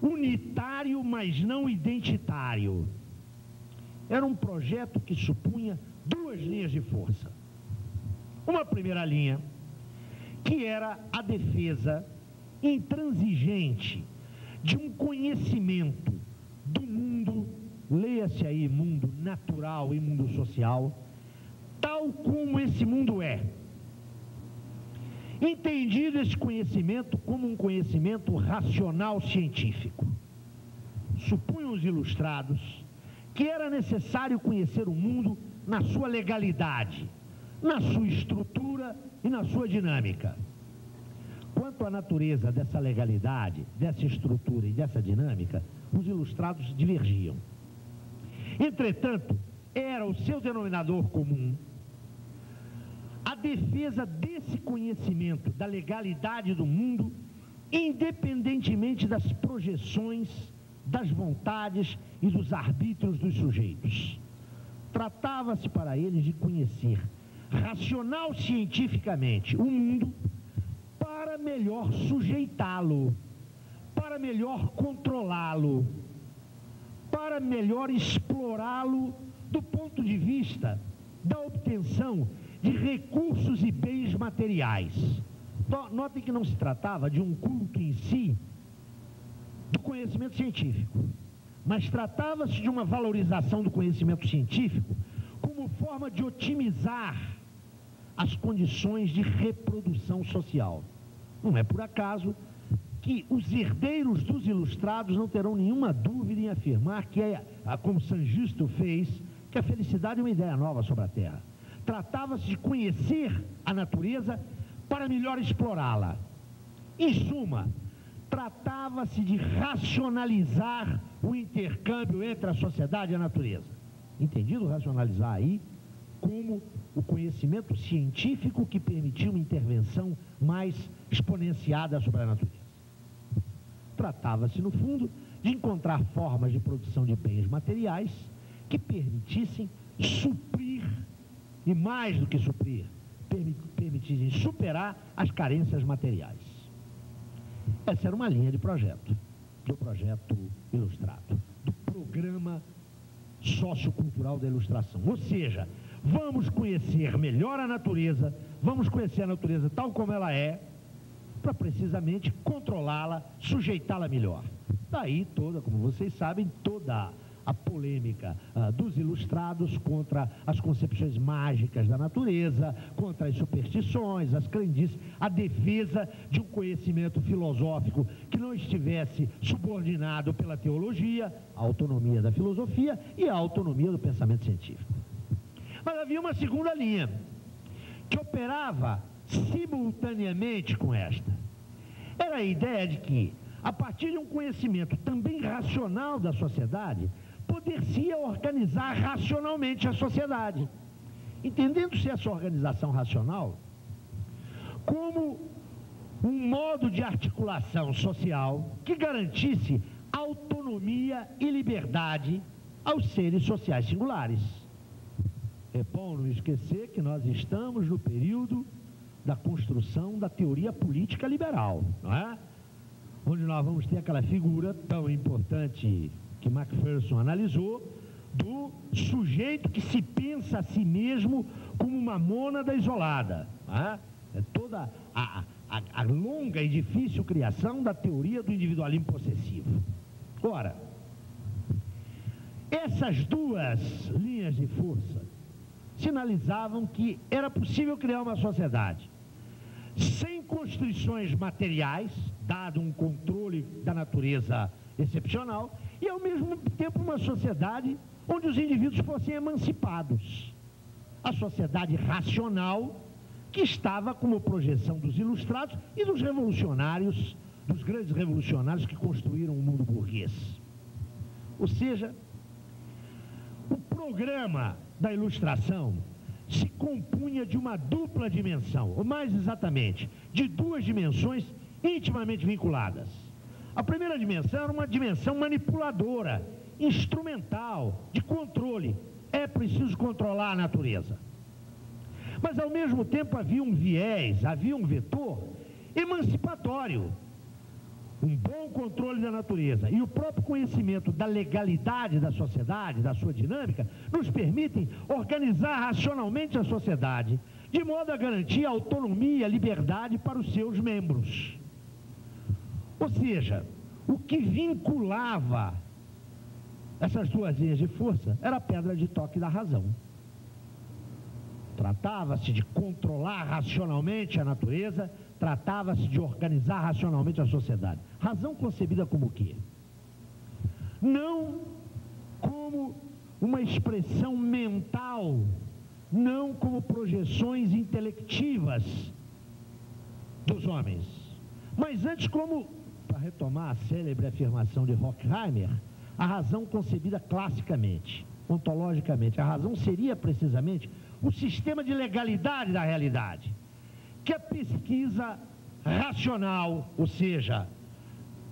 Speaker 2: unitário, mas não identitário. Era um projeto que supunha duas linhas de força. Uma primeira linha, que era a defesa intransigente de um conhecimento do mundo, leia-se aí mundo natural e mundo social, tal como esse mundo é. Entendido esse conhecimento como um conhecimento racional científico. Supunham os ilustrados que era necessário conhecer o mundo na sua legalidade, na sua estrutura e na sua dinâmica. Quanto à natureza dessa legalidade, dessa estrutura e dessa dinâmica, os ilustrados divergiam. Entretanto, era o seu denominador comum a defesa desse conhecimento da legalidade do mundo, independentemente das projeções, das vontades e dos arbítrios dos sujeitos. Tratava-se para eles de conhecer racional cientificamente o mundo para melhor sujeitá-lo, para melhor controlá-lo, para melhor explorá-lo do ponto de vista da obtenção de recursos e bens materiais. Notem que não se tratava de um culto em si do conhecimento científico, mas tratava-se de uma valorização do conhecimento científico como forma de otimizar as condições de reprodução social. Não é por acaso que os herdeiros dos ilustrados não terão nenhuma dúvida em afirmar que como Saint Just fez, que a felicidade é uma ideia nova sobre a Terra. Tratava-se de conhecer a natureza para melhor explorá-la. Em suma, tratava-se de racionalizar o intercâmbio entre a sociedade e a natureza. Entendido racionalizar aí como o conhecimento científico que permitia uma intervenção mais exponenciada sobre a natureza. Tratava-se, no fundo, de encontrar formas de produção de bens materiais que permitissem suprir, e mais do que suprir, permitissem superar as carências materiais. Essa era uma linha de projeto, do projeto ilustrado, do programa sociocultural da Ilustração. Ou seja, vamos conhecer melhor a natureza, vamos conhecer a natureza tal como ela é, para precisamente controlá-la, sujeitá-la melhor. Daí toda, como vocês sabem, toda a polêmica dos ilustrados contra as concepções mágicas da natureza, contra as superstições, as crendices, a defesa de um conhecimento filosófico que não estivesse subordinado pela teologia, a autonomia da filosofia e a autonomia do pensamento científico. Mas havia uma segunda linha, que operava simultaneamente com esta. Era a ideia de que, a partir de um conhecimento também racional da sociedade, poder-se organizar racionalmente a sociedade. Entendendo-se essa organização racional como um modo de articulação social que garantisse autonomia e liberdade aos seres sociais singulares. É bom não esquecer que nós estamos no período da construção da teoria política liberal, não é? Onde nós vamos ter aquela figura tão importante que Macpherson analisou, do sujeito que se pensa a si mesmo como uma mônada isolada. Não é? É toda a longa e difícil criação da teoria do individualismo possessivo. Ora, essas duas linhas de força sinalizavam que era possível criar uma sociedade sem constrições materiais, dado um controle da natureza excepcional, e ao mesmo tempo uma sociedade onde os indivíduos fossem emancipados. A sociedade racional que estava como projeção dos ilustrados e dos revolucionários, dos grandes revolucionários que construíram o mundo burguês. Ou seja, o programa da Ilustração se compunha de uma dupla dimensão, ou mais exatamente, de duas dimensões intimamente vinculadas. A primeira dimensão era uma dimensão manipuladora, instrumental, de controle. É preciso controlar a natureza. Mas, ao mesmo tempo, havia um viés, havia um vetor emancipatório. Um bom controle da natureza e o próprio conhecimento da legalidade da sociedade, da sua dinâmica, nos permitem organizar racionalmente a sociedade, de modo a garantir a autonomia e a liberdade para os seus membros. Ou seja, o que vinculava essas duas linhas de força era a pedra de toque da razão. Tratava-se de controlar racionalmente a natureza, tratava-se de organizar racionalmente a sociedade. Razão concebida como o quê? Não como uma expressão mental, não como projeções intelectivas dos homens, mas antes como, para retomar a célebre afirmação de Horkheimer, a razão concebida classicamente, ontologicamente. A razão seria precisamente o sistema de legalidade da realidade, que a pesquisa racional, ou seja,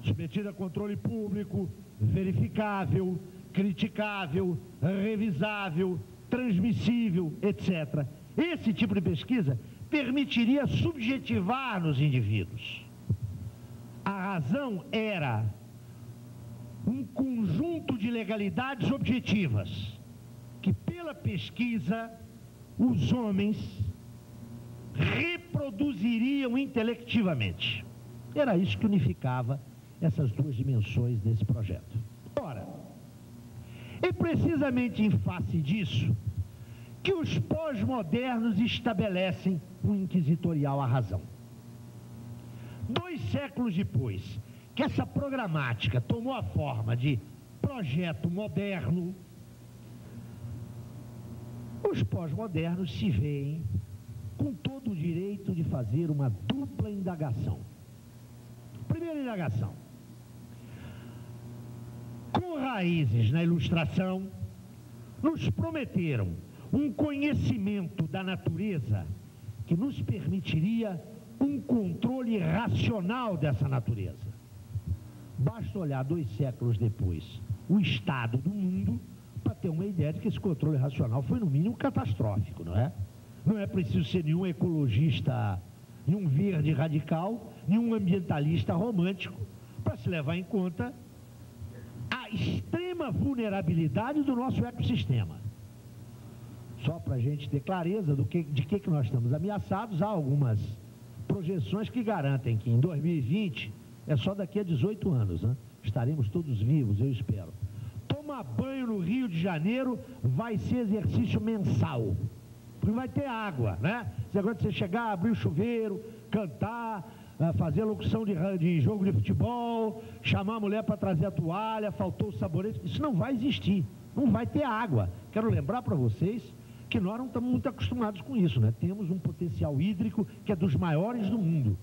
Speaker 2: submetida a controle público, verificável, criticável, revisável, transmissível, etc. Esse tipo de pesquisa permitiria subjetivar nos indivíduos. A razão era um conjunto de legalidades objetivas que, pela pesquisa, os homens reproduziriam intelectivamente. Era isso que unificava essas duas dimensões desse projeto. Ora, é precisamente em face disso que os pós-modernos estabelecem um inquisitorial à razão. 2 séculos depois que essa programática tomou a forma de projeto moderno, os pós-modernos se veem com todo o direito de fazer uma dupla indagação. Primeira indagação: com raízes na Ilustração, nos prometeram um conhecimento da natureza que nos permitiria um controle racional dessa natureza. Basta olhar 2 séculos depois o estado do mundo para ter uma ideia de que esse controle racional foi, no mínimo, catastrófico, não é? Não é preciso ser nenhum ecologista, nenhum verde radical, nenhum ambientalista romântico para se levar em conta a extrema vulnerabilidade do nosso ecossistema. Só para a gente ter clareza de que nós estamos ameaçados, há algumas projeções que garantem que em 2020, é só daqui a 18 anos, né? Estaremos todos vivos, eu espero. Tomar banho no Rio de Janeiro vai ser exercício mensal, porque vai ter água, né? Esse negócio de você chegar, abrir o chuveiro, cantar, fazer locução de jogo de futebol, chamar a mulher para trazer a toalha, faltou o sabonete, isso não vai existir, não vai ter água. Quero lembrar para vocês que nós não estamos muito acostumados com isso, né? Temos um potencial hídrico que é dos maiores do mundo.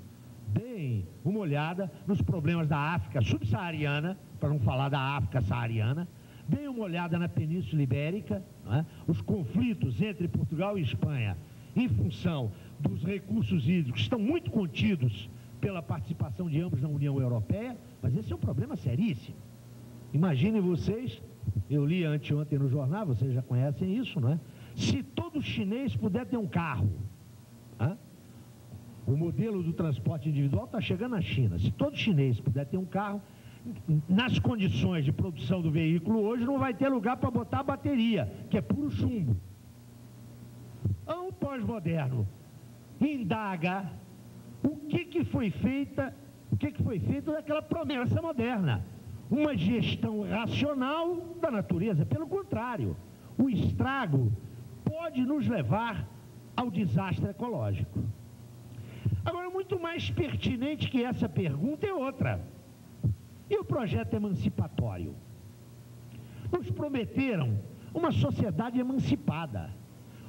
Speaker 2: Deem uma olhada nos problemas da África subsaariana, para não falar da África saariana. Deem uma olhada na Península Ibérica, né? Os conflitos entre Portugal e Espanha, em função dos recursos hídricos, estão muito contidos pela participação de ambos na União Europeia, mas esse é um problema seríssimo. Imaginem vocês, eu li anteontem no jornal, vocês já conhecem isso, não é? Se todo chinês puder ter um carro, né? O modelo do transporte individual está chegando na China. Se todo chinês puder ter um carro, nas condições de produção do veículo hoje, não vai ter lugar para botar a bateria, que é puro chumbo. O pós-moderno indaga o que foi feito daquela promessa moderna. Uma gestão racional da natureza. Pelo contrário, o estrago pode nos levar ao desastre ecológico. Agora, muito mais pertinente que essa pergunta é outra. E o projeto emancipatório? Nos prometeram uma sociedade emancipada,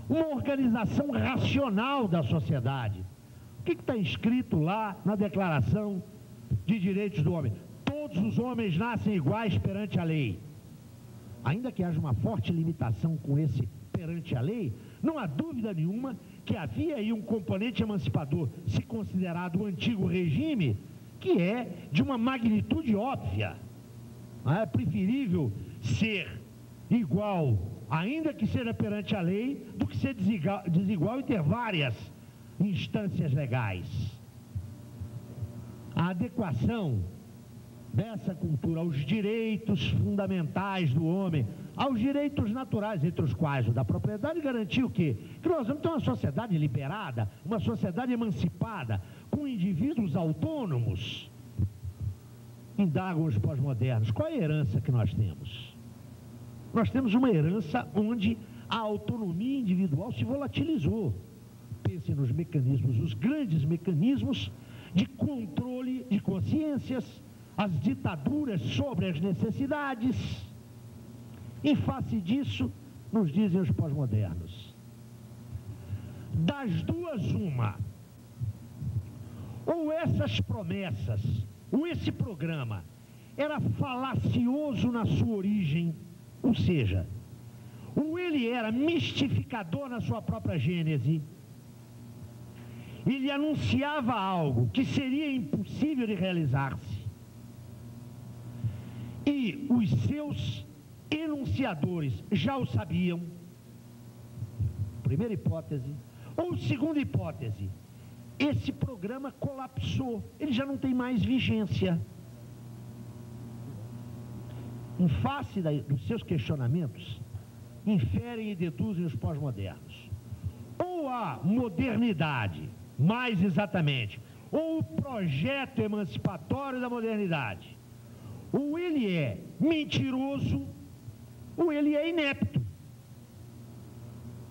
Speaker 2: uma organização racional da sociedade. O que está escrito lá na Declaração de Direitos do Homem? Todos os homens nascem iguais perante a lei. Ainda que haja uma forte limitação com esse perante a lei, não há dúvida nenhuma que havia aí um componente emancipador, se considerado o antigo regime, que é de uma magnitude óbvia. É preferível ser igual, ainda que seja perante a lei, do que ser desigual e ter várias instâncias legais. A adequação dessa cultura aos direitos fundamentais do homem, aos direitos naturais, entre os quais o da propriedade, garantiu o quê? Que nós vamos ter uma sociedade liberada, uma sociedade emancipada, com indivíduos autônomos. Indagam os pós-modernos, qual é a herança que nós temos? Nós temos uma herança onde a autonomia individual se volatilizou. Pense nos mecanismos, os grandes mecanismos de controle de consciências, as ditaduras sobre as necessidades. Em face disso, nos dizem os pós-modernos, das duas uma, ou essas promessas, ou esse programa era falacioso na sua origem, ou seja, ou ele era mistificador na sua própria gênese, ele anunciava algo que seria impossível de realizar-se, e os seus enunciadores já o sabiam, primeira hipótese. Ou segunda hipótese, esse programa colapsou, ele já não tem mais vigência. Em face dos seus questionamentos, inferem e deduzem os pós-modernos. Ou a modernidade, mais exatamente, ou o projeto emancipatório da modernidade, ou ele é mentiroso, ou ele é inepto.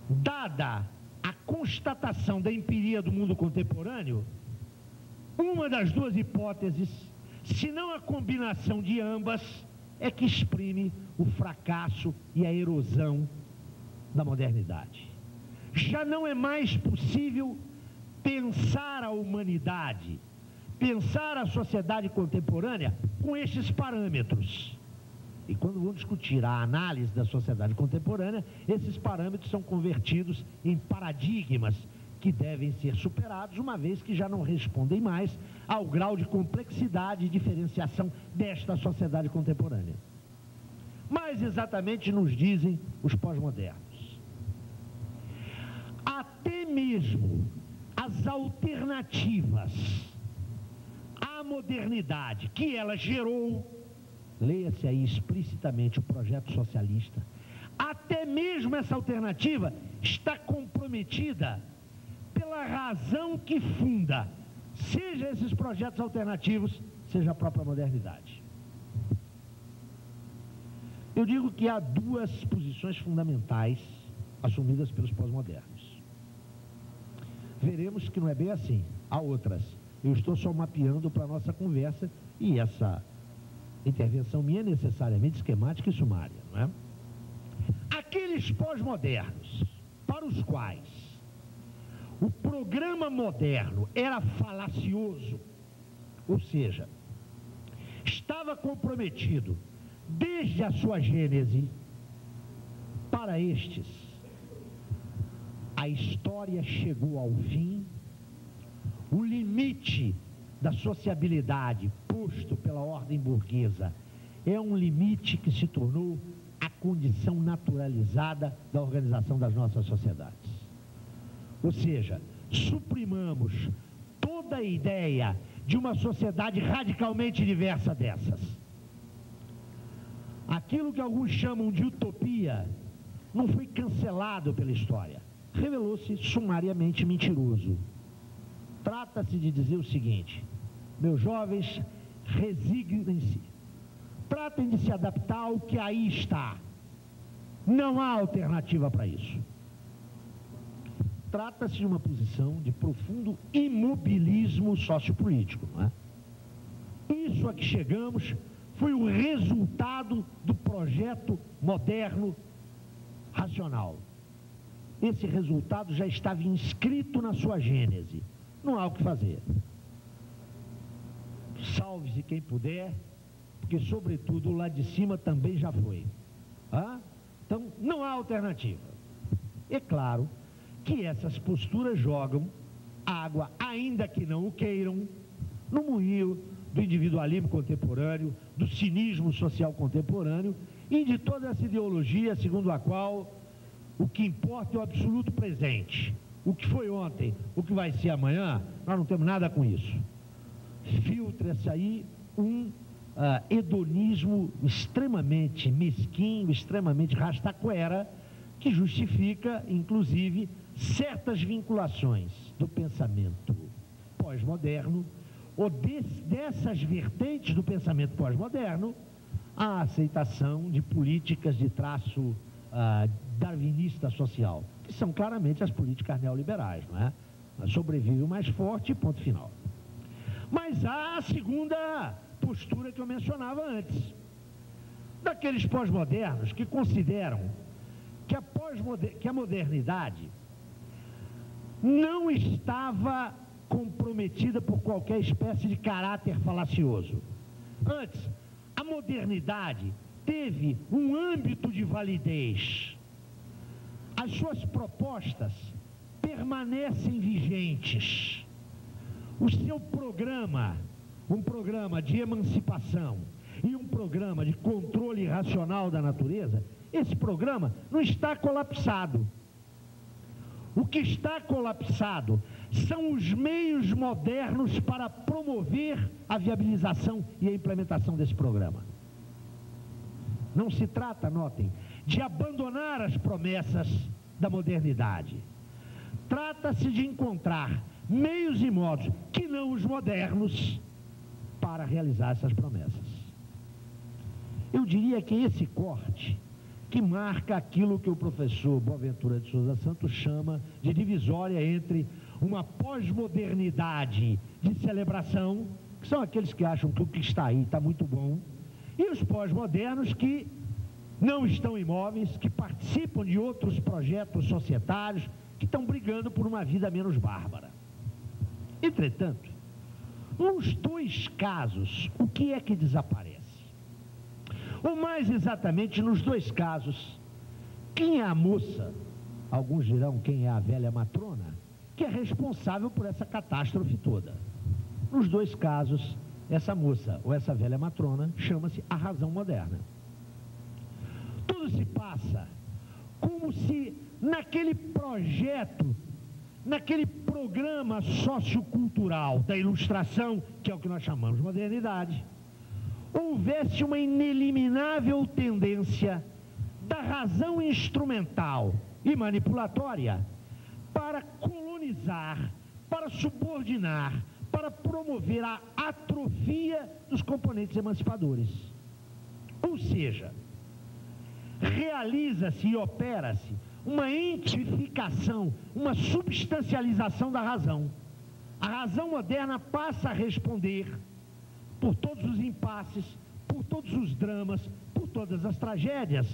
Speaker 2: Dada a constatação da empiria do mundo contemporâneo, uma das duas hipóteses, se não a combinação de ambas, é que exprime o fracasso e a erosão da modernidade. Já não é mais possível pensar a humanidade, pensar a sociedade contemporânea com estes parâmetros. E quando vamos discutir a análise da sociedade contemporânea, esses parâmetros são convertidos em paradigmas que devem ser superados, uma vez que já não respondem mais ao grau de complexidade e diferenciação desta sociedade contemporânea. Mais exatamente nos dizem os pós-modernos. Até mesmo as alternativas à modernidade que ela gerou, leia-se aí explicitamente o projeto socialista, até mesmo essa alternativa está comprometida pela razão que funda, seja esses projetos alternativos, seja a própria modernidade. Eu digo que há duas posições fundamentais assumidas pelos pós-modernos. Veremos que não é bem assim, há outras. Eu estou só mapeando para a nossa conversa e essa intervenção minha é necessariamente esquemática e sumária, não é? Aqueles pós-modernos para os quais o programa moderno era falacioso, ou seja, estava comprometido desde a sua gênese, para estes, a história chegou ao fim, o limite da sociabilidade posto pela ordem burguesa é um limite que se tornou a condição naturalizada da organização das nossas sociedades. Ou seja, suprimamos toda a ideia de uma sociedade radicalmente diversa dessas. Aquilo que alguns chamam de utopia não foi cancelado pela história, revelou-se sumariamente mentiroso. Trata-se de dizer o seguinte: meus jovens, resignem-se, tratem de se adaptar ao que aí está, não há alternativa para isso. Trata-se de uma posição de profundo imobilismo sociopolítico, não é? Isso a que chegamos foi o resultado do projeto moderno racional. Esse resultado já estava inscrito na sua gênese, não há o que fazer. Salve-se quem puder, porque sobretudo lá de cima também já foi. Então não há alternativa. É claro que essas posturas jogam água, ainda que não o queiram, no moinho do individualismo contemporâneo, do cinismo social contemporâneo e de toda essa ideologia segundo a qual o que importa é o absoluto presente. O que foi ontem, o que vai ser amanhã, nós não temos nada com isso. Filtra-se aí um hedonismo extremamente mesquinho, extremamente rastaquera, que justifica, inclusive, certas vinculações do pensamento pós-moderno, ou dessas vertentes do pensamento pós-moderno, a aceitação de políticas de traço darwinista social, que são claramente as políticas neoliberais, não é? Sobrevive o mais forte, ponto final. Mas há a segunda postura que eu mencionava antes, daqueles pós-modernos que consideram que a modernidade não estava comprometida por qualquer espécie de caráter falacioso. Antes, a modernidade teve um âmbito de validez. As suas propostas permanecem vigentes. O seu programa, um programa de emancipação e um programa de controle racional da natureza, esse programa não está colapsado. O que está colapsado são os meios modernos para promover a viabilização e a implementação desse programa. Não se trata, notem, de abandonar as promessas da modernidade. Trata-se de encontrar meios e modos que não os modernos para realizar essas promessas. Eu diria que esse corte que marca aquilo que o professor Boaventura de Souza Santos chama de divisória entre uma pós-modernidade de celebração, que são aqueles que acham que o que está aí está muito bom, e os pós-modernos que não estão imóveis, que participam de outros projetos societários, que estão brigando por uma vida menos bárbara. Entretanto, nos dois casos, o que é que desaparece? Ou mais exatamente, nos dois casos, quem é a moça, alguns dirão quem é a velha matrona, que é responsável por essa catástrofe toda. Nos dois casos, essa moça ou essa velha matrona chama-se a razão moderna. Tudo se passa como se naquele projeto, naquele programa sociocultural da ilustração, que é o que nós chamamos de modernidade, houvesse uma ineliminável tendência da razão instrumental e manipulatória para colonizar, para subordinar, para promover a atrofia dos componentes emancipadores. Ou seja, realiza-se e opera-se uma entificação, uma substancialização da razão. A razão moderna passa a responder por todos os impasses, por todos os dramas, por todas as tragédias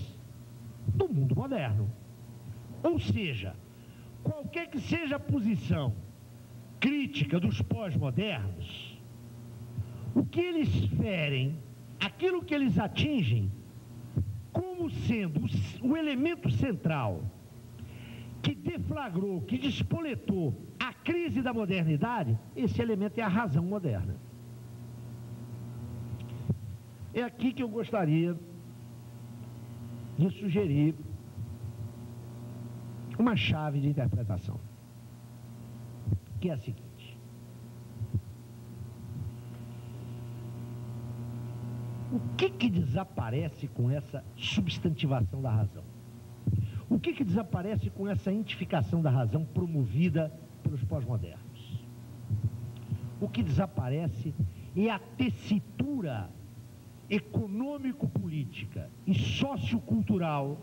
Speaker 2: do mundo moderno. Ou seja, qualquer que seja a posição crítica dos pós-modernos, o que eles ferem, aquilo que eles atingem, como sendo o elemento central que deflagrou, que despoletou a crise da modernidade, esse elemento é a razão moderna. É aqui que eu gostaria de sugerir uma chave de interpretação, que é a seguinte: o que desaparece com essa substantivação da razão? O que desaparece com essa identificação da razão promovida pelos pós-modernos? O que desaparece é a tessitura econômico-política e sociocultural,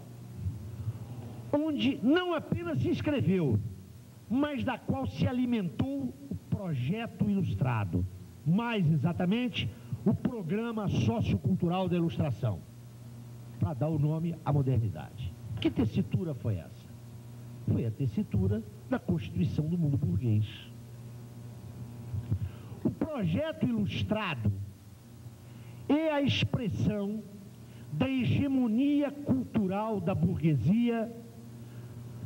Speaker 2: onde não apenas se inscreveu, mas da qual se alimentou o projeto ilustrado, mais exatamente o programa sociocultural da ilustração, para dar o nome à modernidade. Que tessitura foi essa? Foi a tessitura da constituição do mundo burguês. O projeto ilustrado é a expressão da hegemonia cultural da burguesia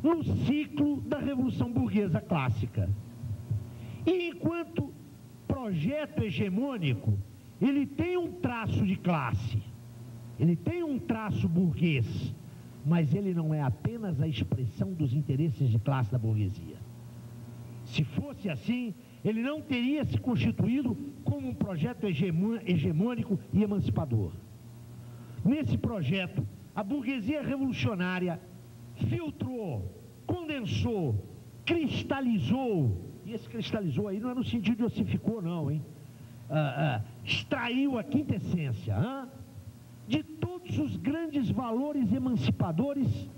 Speaker 2: no ciclo da Revolução Burguesa Clássica. E enquanto projeto hegemônico, ele tem um traço de classe, ele tem um traço burguês, mas ele não é apenas a expressão dos interesses de classe da burguesia. Se fosse assim, ele não teria se constituído como um projeto hegemônico e emancipador. Nesse projeto, a burguesia revolucionária filtrou, condensou, cristalizou, e esse cristalizou aí não é no sentido de ossificou não, hein? Extraiu a quintessência de todos os grandes valores emancipadores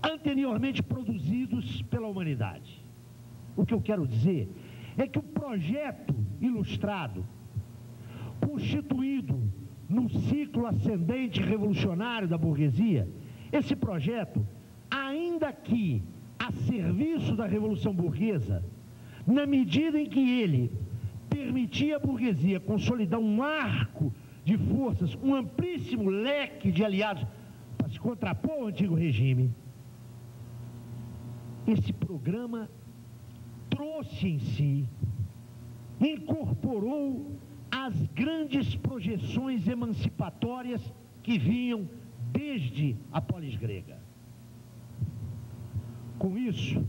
Speaker 2: anteriormente produzidos pela humanidade. O que eu quero dizer é que o projeto ilustrado, constituído no ciclo ascendente revolucionário da burguesia, esse projeto, ainda que a serviço da Revolução Burguesa, na medida em que ele permitia à burguesia consolidar um arco de forças, um amplíssimo leque de aliados para se contrapor ao antigo regime, esse programa trouxe em si, incorporou as grandes projeções emancipatórias que vinham desde a polis grega. Com isso,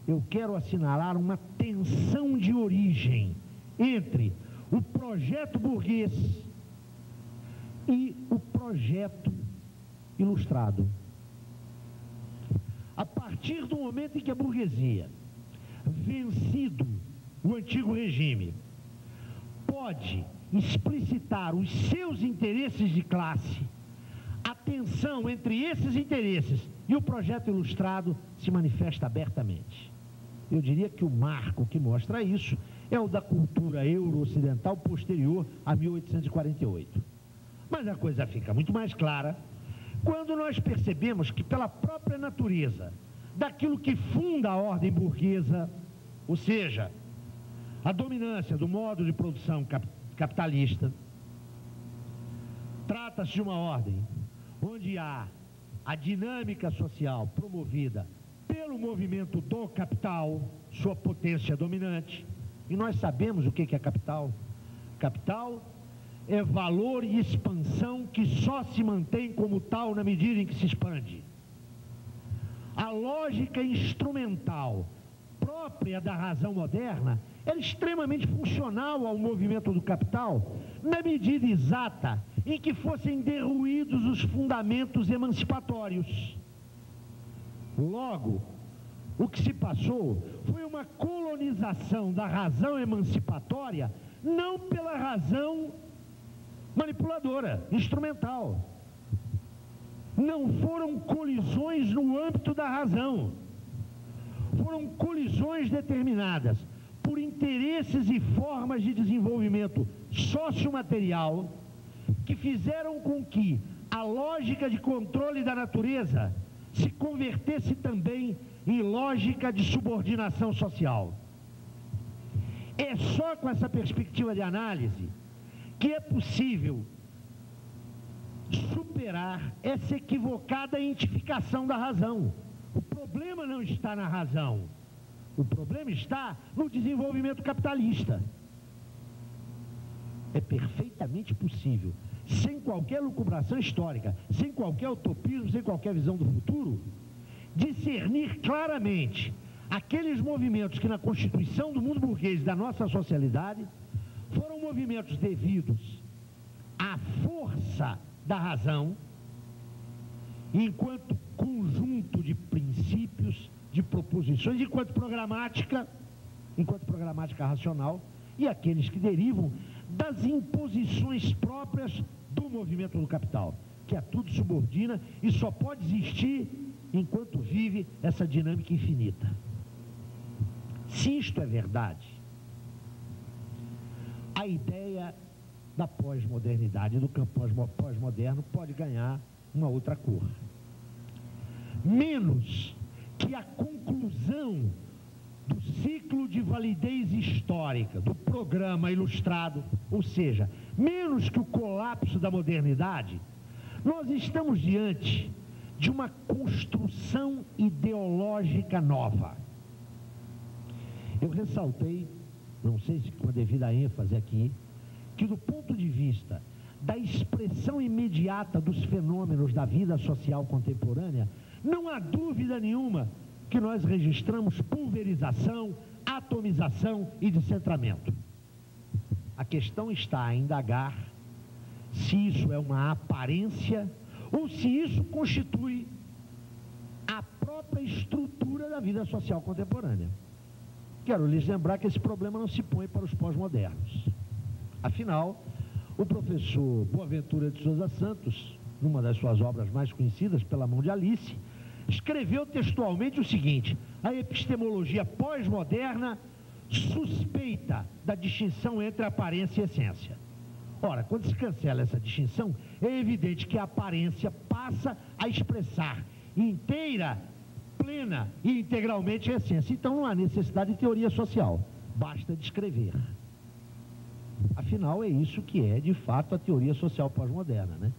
Speaker 2: eu quero assinalar uma tensão de origem entre o projeto burguês e o projeto ilustrado. A partir do momento em que a burguesia, vencido o antigo regime, pode explicitar os seus interesses de classe, a tensão entre esses interesses e o projeto ilustrado se manifesta abertamente. Eu diria que o marco que mostra isso é o da cultura euro-ocidental posterior a 1848. Mas a coisa fica muito mais clara quando nós percebemos que, pela própria natureza daquilo que funda a ordem burguesa, ou seja, a dominância do modo de produção capitalista, trata-se de uma ordem onde há a dinâmica social promovida pelo movimento do capital, sua potência dominante. E nós sabemos o que é capital. Capital é valor e expansão que só se mantém como tal na medida em que se expande. A lógica instrumental própria da razão moderna era extremamente funcional ao movimento do capital, na medida exata em que fossem derruídos os fundamentos emancipatórios. Logo, o que se passou foi uma colonização da razão emancipatória, não pela razão manipuladora, instrumental. Não foram colisões no âmbito da razão, foram colisões determinadas por interesses e formas de desenvolvimento sociomaterial que fizeram com que a lógica de controle da natureza se convertesse também em lógica de subordinação social. É só com essa perspectiva de análise que é possível superar essa equivocada identificação da razão. O problema não está na razão, o problema está no desenvolvimento capitalista. É perfeitamente possível, sem qualquer lucubração histórica, sem qualquer utopismo, sem qualquer visão do futuro, discernir claramente aqueles movimentos que na constituição do mundo burguês da nossa socialidade foram movimentos devidos à força da razão, enquanto conjunto de princípios, de proposições, enquanto programática racional, e aqueles que derivam das imposições próprias do movimento do capital, que a tudo subordina e só pode existir enquanto vive essa dinâmica infinita. Se isto é verdade, a ideia da pós-modernidade, do campo pós-moderno, pode ganhar uma outra cor. Menos que a conclusão do ciclo de validez histórica, do programa ilustrado, ou seja, menos que o colapso da modernidade, nós estamos diante de uma construção ideológica nova. Eu ressaltei, não sei se com a devida ênfase aqui, que do ponto de vista da expressão imediata dos fenômenos da vida social contemporânea, não há dúvida nenhuma que nós registramos pulverização, atomização e descentramento. A questão está a indagar se isso é uma aparência ou se isso constitui a própria estrutura da vida social contemporânea. Quero lhes lembrar que esse problema não se põe para os pós-modernos. Afinal, o professor Boaventura de Souza Santos, numa das suas obras mais conhecidas, Pela Mão de Alice, escreveu textualmente o seguinte: a epistemologia pós-moderna suspeita da distinção entre aparência e essência. Ora, quando se cancela essa distinção, é evidente que a aparência passa a expressar inteira, plena e integralmente a essência. Então não há necessidade de teoria social, basta descrever. Afinal, é isso que é, de fato, a teoria social pós-moderna, né?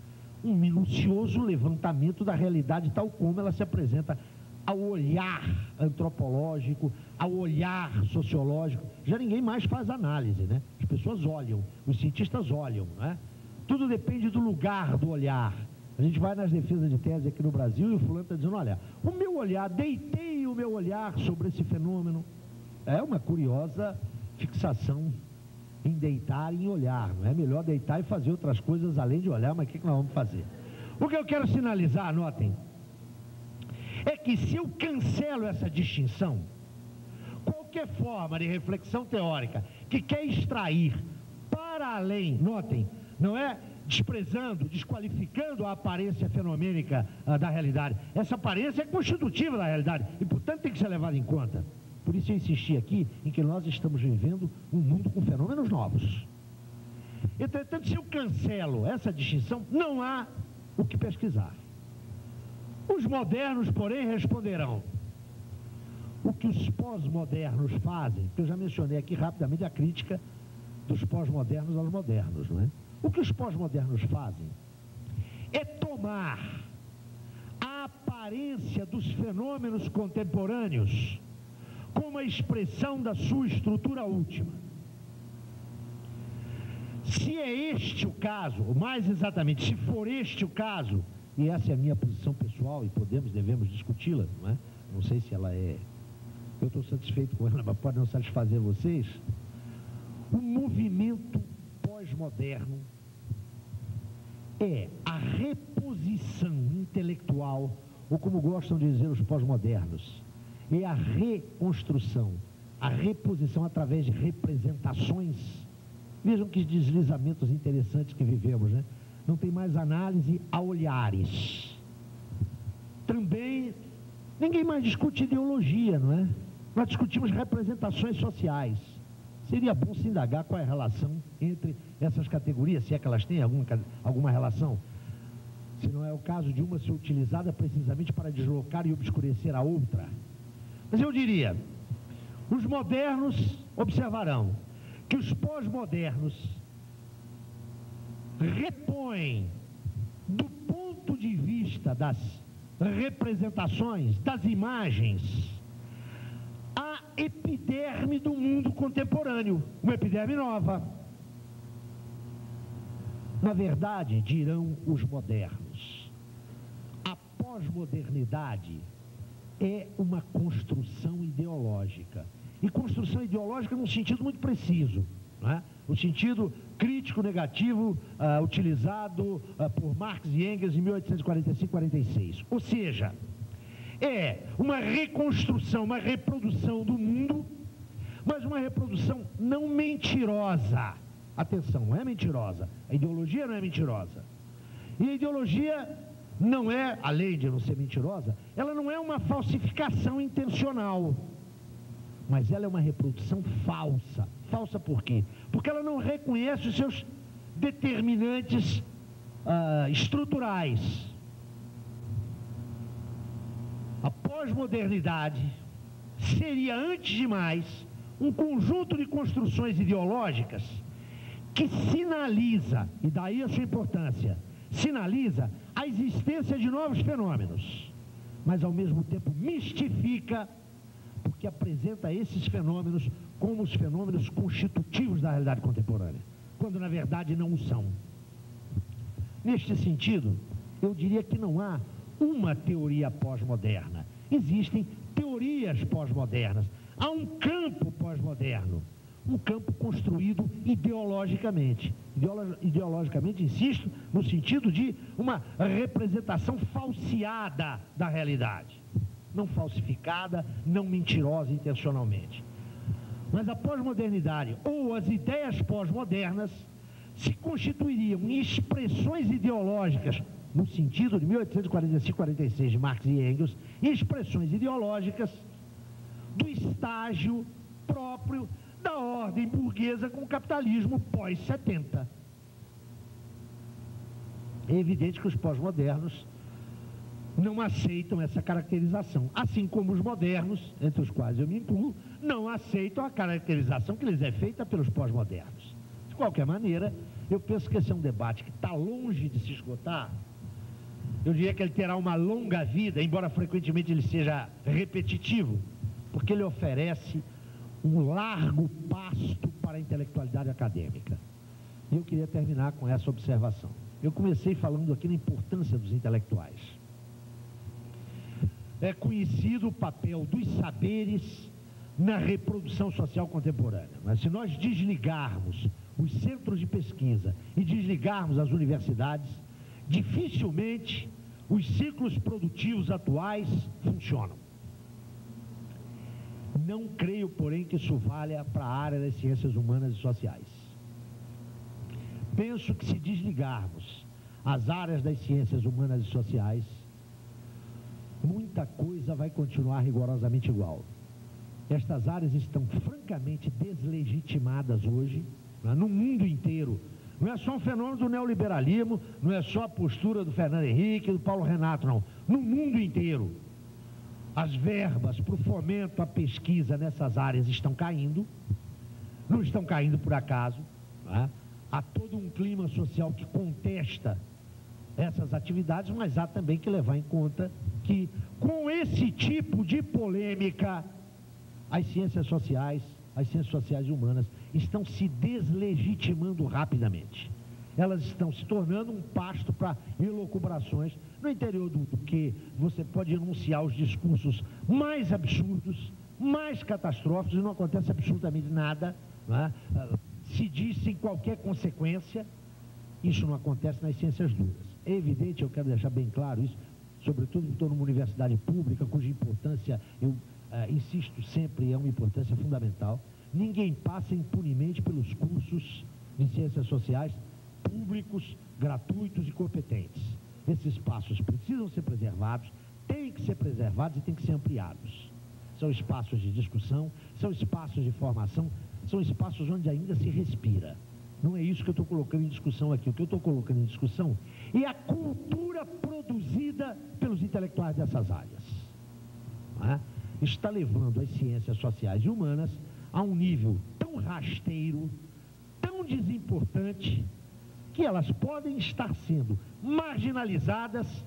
Speaker 2: Um minucioso levantamento da realidade tal como ela se apresenta ao olhar antropológico, ao olhar sociológico. Já ninguém mais faz análise, né? As pessoas olham, os cientistas olham, né? Tudo depende do lugar do olhar. A gente vai nas defesas de tese aqui no Brasil e o fulano está dizendo, olha, o meu olhar, deitei o meu olhar sobre esse fenômeno. É uma curiosa fixação em deitar e em olhar, não é? Melhor deitar e fazer outras coisas além de olhar, mas o que nós vamos fazer? O que eu quero sinalizar, anotem, é que se eu cancelo essa distinção, qualquer forma de reflexão teórica que quer extrair para além, notem, não é desprezando, desqualificando a aparência fenomênica da realidade. Essa aparência é constitutiva da realidade e, portanto, tem que ser levada em conta. Por isso eu insisti aqui em que nós estamos vivendo um mundo com fenômenos novos. Entretanto, se eu cancelo essa distinção, não há o que pesquisar. Os modernos, porém, responderão. O que os pós-modernos fazem, porque eu já mencionei aqui rapidamente a crítica dos pós-modernos aos modernos, não é? O que os pós-modernos fazem é tomar a aparência dos fenômenos contemporâneos como a expressão da sua estrutura última. Se é este o caso, ou mais exatamente, se for este o caso, e essa é a minha posição pessoal, e devemos discuti-la, não é? Não sei se ela é... Eu estou satisfeito com ela, mas pode não satisfazer vocês. O movimento pós-moderno é a reposição intelectual, ou como gostam de dizer os pós-modernos, é a reconstrução, a reposição através de representações. Vejam que deslizamentos interessantes que vivemos, né? Não tem mais análise a olhares. Também, ninguém mais discute ideologia, não é? Nós discutimos representações sociais. Seria bom se indagar qual é a relação entre essas categorias, se é que elas têm alguma relação. Se não é o caso de uma ser utilizada precisamente para deslocar e obscurecer a outra. Mas eu diria, os modernos observarão que os pós-modernos repõem, do ponto de vista das representações, das imagens, a epiderme do mundo contemporâneo, uma epiderme nova. Na verdade, dirão os modernos, a pós-modernidade é uma construção ideológica. E construção ideológica num sentido muito preciso, não é? O sentido crítico negativo utilizado por Marx e Engels em 1845-46. Ou seja, é uma reconstrução, uma reprodução do mundo, mas uma reprodução não mentirosa. Atenção, não é mentirosa. A ideologia não é mentirosa. E a ideologia não é, além de não ser mentirosa, ela não é uma falsificação intencional, mas ela é uma reprodução falsa. Falsa por quê? Porque ela não reconhece os seus determinantes estruturais. A pós-modernidade seria, antes de mais, um conjunto de construções ideológicas que sinaliza, e daí a sua importância, sinaliza a existência de novos fenômenos, mas ao mesmo tempo mistifica, porque apresenta esses fenômenos como os fenômenos constitutivos da realidade contemporânea. quando na verdade não o são. Neste sentido, eu diria que não há uma teoria pós-moderna. Existem teorias pós-modernas. Há um campo pós-moderno, um campo construído ideologicamente. Ideologicamente, insisto, no sentido de uma representação falseada da realidade. Não falsificada, não mentirosa intencionalmente. Mas a pós-modernidade, ou as ideias pós-modernas, se constituiriam em expressões ideológicas, no sentido de 1845-46 de Marx e Engels, expressões ideológicas do estágio próprio da ordem burguesa com o capitalismo pós-70. É evidente que os pós-modernos não aceitam essa caracterização, assim como os modernos, entre os quais eu me incluo, não aceitam a caracterização que lhes é feita pelos pós-modernos. De qualquer maneira, eu penso que esse é um debate que está longe de se esgotar. Eu diria que ele terá uma longa vida, embora frequentemente ele seja repetitivo, porque ele oferece um largo pasto para a intelectualidade acadêmica. E eu queria terminar com essa observação. Eu comecei falando aqui na importância dos intelectuais. É conhecido o papel dos saberes na reprodução social contemporânea. Mas se nós desligarmos os centros de pesquisa e desligarmos as universidades, dificilmente os ciclos produtivos atuais funcionam. Não creio, porém, que isso valha para a área das ciências humanas e sociais. Penso que se desligarmos as áreas das ciências humanas e sociais, muita coisa vai continuar rigorosamente igual. Estas áreas estão francamente deslegitimadas hoje, né, no mundo inteiro. Não é só um fenômeno do neoliberalismo, não é só a postura do Fernando Henrique, do Paulo Renato, não. No mundo inteiro, as verbas para o fomento à pesquisa nessas áreas estão caindo, não estão caindo por acaso, né? Há todo um clima social que contesta essas atividades, mas há também que levar em conta que, com esse tipo de polêmica, as ciências sociais e humanas estão se deslegitimando rapidamente. Elas estão se tornando um pasto para elucubrações no interior do que você pode enunciar os discursos mais absurdos, mais catastróficos, e não acontece absolutamente nada, né? Se diz sem qualquer consequência. Isso não acontece nas ciências duras. É evidente, eu quero deixar bem claro isso, sobretudo em torno de uma universidade pública, cuja importância, eu insisto sempre, é uma importância fundamental. Ninguém passa impunemente pelos cursos de ciências sociais públicos, gratuitos e competentes. Esses espaços precisam ser preservados, têm que ser preservados e têm que ser ampliados. São espaços de discussão, são espaços de formação, são espaços onde ainda se respira. Não é isso que eu estou colocando em discussão aqui. O que eu estou colocando em discussão é a cultura produzida pelos intelectuais dessas áreas. Não é? Está levando as ciências sociais e humanas a um nível tão rasteiro, tão desimportante, que elas podem estar sendo marginalizadas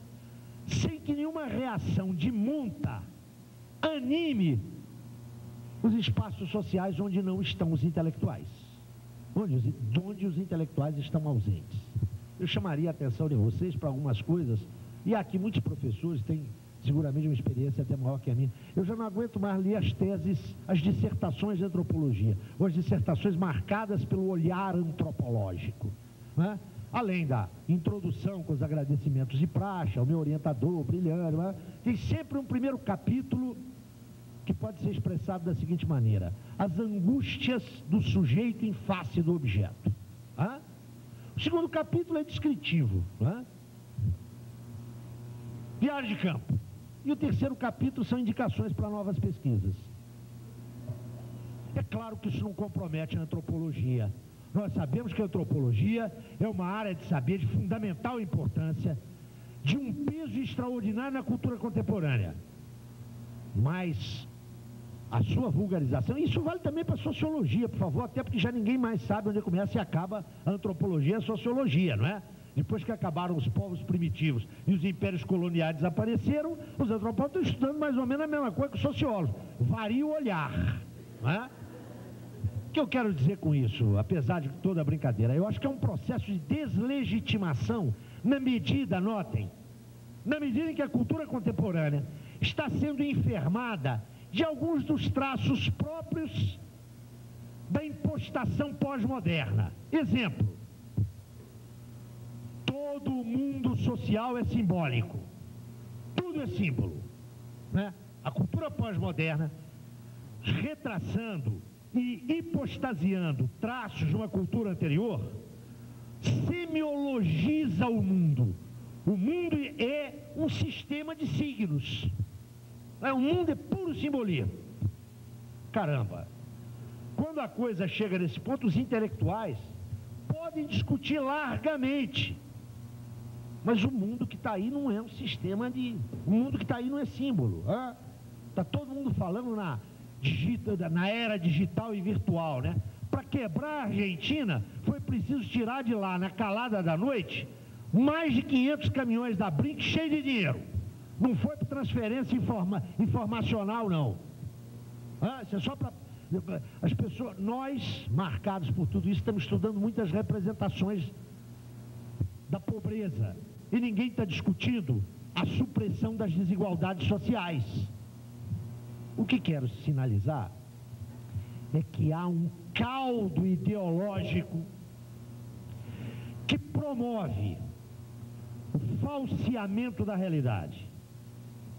Speaker 2: sem que nenhuma reação de monta anime os espaços sociais onde não estão os intelectuais, onde os intelectuais estão ausentes. Eu chamaria a atenção de vocês para algumas coisas, e aqui muitos professores têm seguramente uma experiência até maior que a minha. Eu já não aguento mais ler as teses, as dissertações de antropologia, ou as dissertações marcadas pelo olhar antropológico, né? Além da introdução com os agradecimentos de praxe, ao meu orientador, brilhante, né? Tem sempre um primeiro capítulo que pode ser expressado da seguinte maneira: as angústias do sujeito em face do objeto. Né? O segundo capítulo é descritivo, né? Diário de campo. E o terceiro capítulo são indicações para novas pesquisas. É claro que isso não compromete a antropologia. Nós sabemos que a antropologia é uma área de saber de fundamental importância, de um peso extraordinário na cultura contemporânea. Mas a sua vulgarização, isso vale também para a sociologia, por favor, até porque já ninguém mais sabe onde começa e acaba a antropologia e a sociologia, não é? Depois que acabaram os povos primitivos e os impérios coloniais desapareceram, os antropólogos estão estudando mais ou menos a mesma coisa que os sociólogos. Varia o olhar, não é? que eu quero dizer com isso, apesar de toda a brincadeira? Eu acho que é um processo de deslegitimação na medida, notem, na medida em que a cultura contemporânea está sendo enfermada de alguns dos traços próprios da impostação pós-moderna. Exemplo, todo o mundo social é simbólico, tudo é símbolo, né? A cultura pós-moderna, retraçando e hipostasiando traços de uma cultura anterior, semiologiza o mundo. O mundo é um sistema de signos. O mundo é puro simbolismo. Caramba, quando a coisa chega nesse ponto, os intelectuais podem discutir largamente. Mas o mundo que está aí não é um sistema de... O mundo que está aí não é símbolo. Está todo mundo falando na era digital e virtual, né? Para quebrar a Argentina, foi preciso tirar de lá, na calada da noite, mais de 500 caminhões da Brink cheios de dinheiro. Não foi para transferência informacional, não. Isso é só para... As pessoas, nós, marcados por tudo isso, estamos estudando muitas representações da pobreza. E ninguém está discutindo a supressão das desigualdades sociais. O que quero sinalizar é que há um caldo ideológico que promove o falseamento da realidade.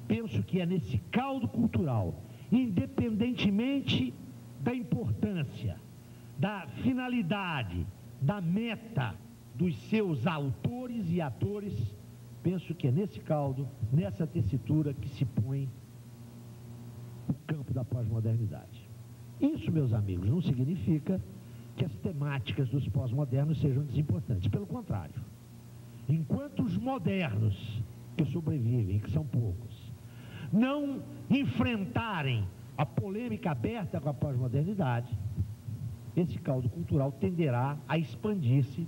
Speaker 2: Penso que é nesse caldo cultural, independentemente da importância, da finalidade, da meta dos seus autores e atores, penso que é nesse caldo, nessa tessitura que se põe o campo da pós-modernidade. Isso, meus amigos, não significa que as temáticas dos pós-modernos sejam desimportantes. Pelo contrário, enquanto os modernos que sobrevivem, que são poucos, não enfrentarem a polêmica aberta com a pós-modernidade, esse caldo cultural tenderá a expandir-se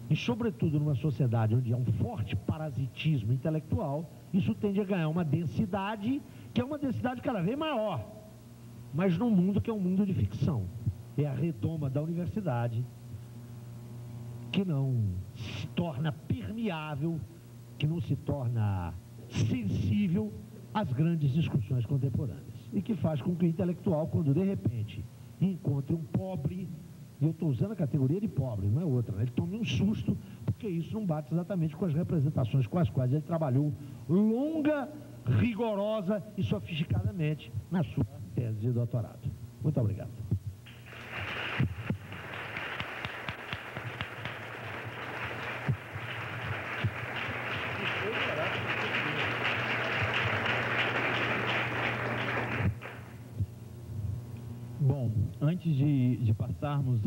Speaker 2: e, sobretudo, numa sociedade onde há um forte parasitismo intelectual, isso tende a ganhar uma densidade, que é uma densidade cada vez maior, mas num mundo que é um mundo de ficção. É a redoma da universidade que não se torna permeável, que não se torna sensível às grandes discussões contemporâneas. E que faz com que o intelectual, quando de repente encontre um pobre, e eu estou usando a categoria de pobre, não é outra, né? Ele tome um susto, porque isso não bate exatamente com as representações com as quais ele trabalhou longa, rigorosa e sofisticadamente na sua tese de doutorado. Muito obrigado.
Speaker 1: Bom, antes de passarmos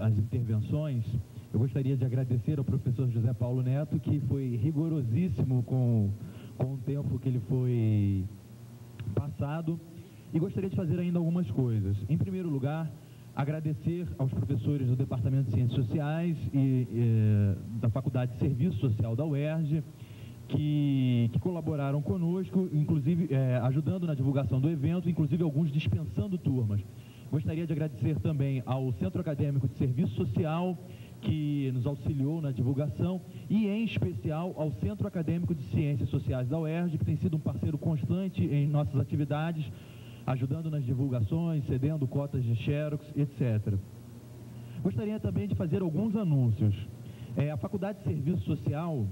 Speaker 1: às intervenções, eu gostaria de agradecer ao professor José Paulo Neto, que foi rigorosíssimo com o tempo que ele foi passado, e gostaria de fazer ainda algumas coisas. Em primeiro lugar, agradecer aos professores do Departamento de Ciências Sociais e da Faculdade de Serviço Social da UERJ, que colaboraram conosco, inclusive ajudando na divulgação do evento, inclusive alguns dispensando turmas. Gostaria de agradecer também ao Centro Acadêmico de Serviço Social, que nos auxiliou na divulgação, e em especial ao Centro Acadêmico de Ciências Sociais da UERJ, que tem sido um parceiro constante em nossas atividades, ajudando nas divulgações, cedendo cotas de xerox, etc. Gostaria também de fazer alguns anúncios. A Faculdade de Serviço Social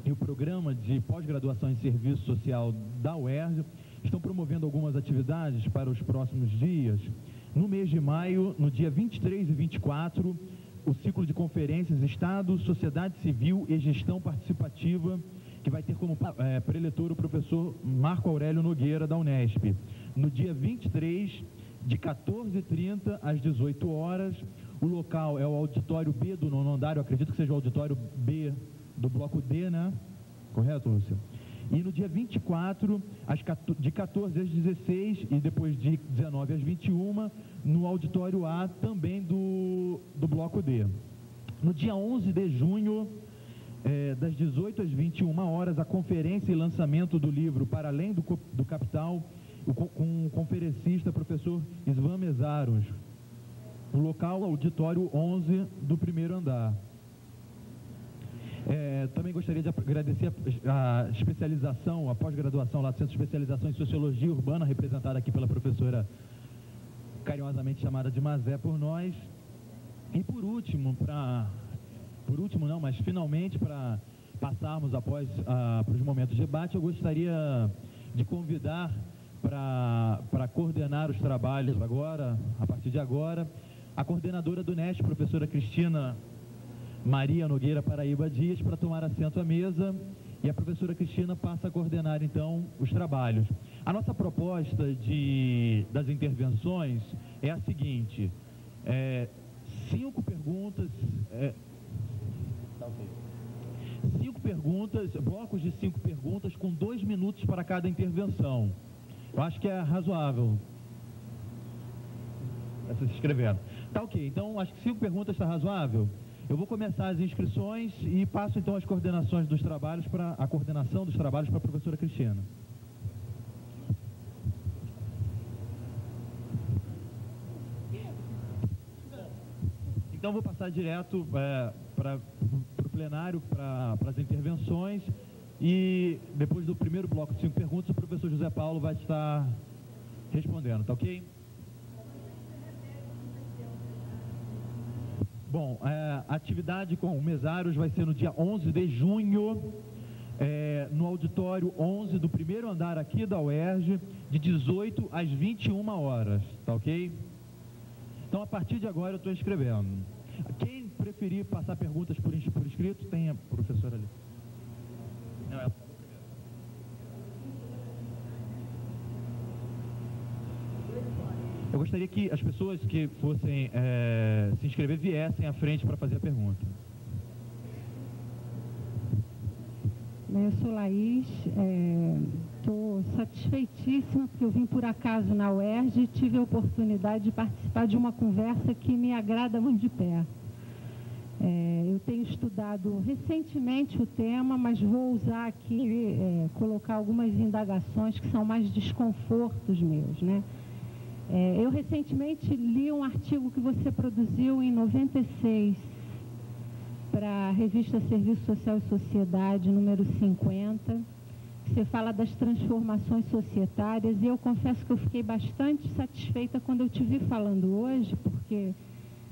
Speaker 1: e o Programa de Pós-Graduação em Serviço Social da UERJ estão promovendo algumas atividades para os próximos dias. No mês de maio, no dia 23 e 24, o ciclo de conferências Estado, Sociedade Civil e Gestão Participativa, que vai ter como preletor o professor Marco Aurélio Nogueira, da Unesp. No dia 23, de 14h30 às 18 horas, o local é o auditório B do 9º andar, eu acredito que seja o auditório B do bloco D, né? Correto, Lúcia? E no dia 24, de 14 às 16 e depois de 19 às 21, no auditório A, também do bloco D. No dia 11 de junho, das 18 às 21 horas, a conferência e lançamento do livro Para Além do Capital, com o conferencista professor Isvan Mesaros. O local, auditório 11 do primeiro andar. Também gostaria de agradecer a especialização, a pós-graduação lá do Centro de Especialização em Sociologia Urbana, representada aqui pela professora carinhosamente chamada de Mazé por nós. E por último, mas finalmente, para passarmos após para os momentos de debate, eu gostaria de convidar para coordenar os trabalhos agora, a partir de agora, a coordenadora do NEST, professora Cristina Maria Nogueira Paraíba Dias, para tomar assento à mesa, e a professora Cristina passa a coordenar, então, os trabalhos. A nossa proposta das intervenções é a seguinte: 5 perguntas, 5 perguntas, blocos de 5 perguntas com 2 minutos para cada intervenção. Eu acho que é razoável. Se inscrevendo. Tá ok, então acho que 5 perguntas está razoável. Eu vou começar as inscrições e passo então as coordenações dos trabalhos a coordenação dos trabalhos para a professora Cristina. Então vou passar direto para o plenário, para as intervenções, e depois do primeiro bloco de 5 perguntas, o professor José Paulo vai estar respondendo, tá ok? Bom, a atividade com mesários vai ser no dia 11 de junho, no auditório 11 do primeiro andar aqui da UERJ, de 18 às 21 horas, tá ok? Então, a partir de agora, eu estou escrevendo. Quem preferir passar perguntas por escrito, tem a professora ali. Não, ela. Eu gostaria que as pessoas que fossem se inscrever viessem à frente para fazer a pergunta.
Speaker 3: Eu sou Laís, estou satisfeitíssima porque eu vim por acaso na UERJ e tive a oportunidade de participar de uma conversa que me agrada muito de perto. Eu tenho estudado recentemente o tema, mas vou usar aqui, colocar algumas indagações que são mais desconfortos meus, né? Eu recentemente li um artigo que você produziu em 96 para a revista Serviço Social e Sociedade, número 50, que você fala das transformações societárias, e eu confesso que eu fiquei bastante satisfeita quando eu te vi falando hoje, porque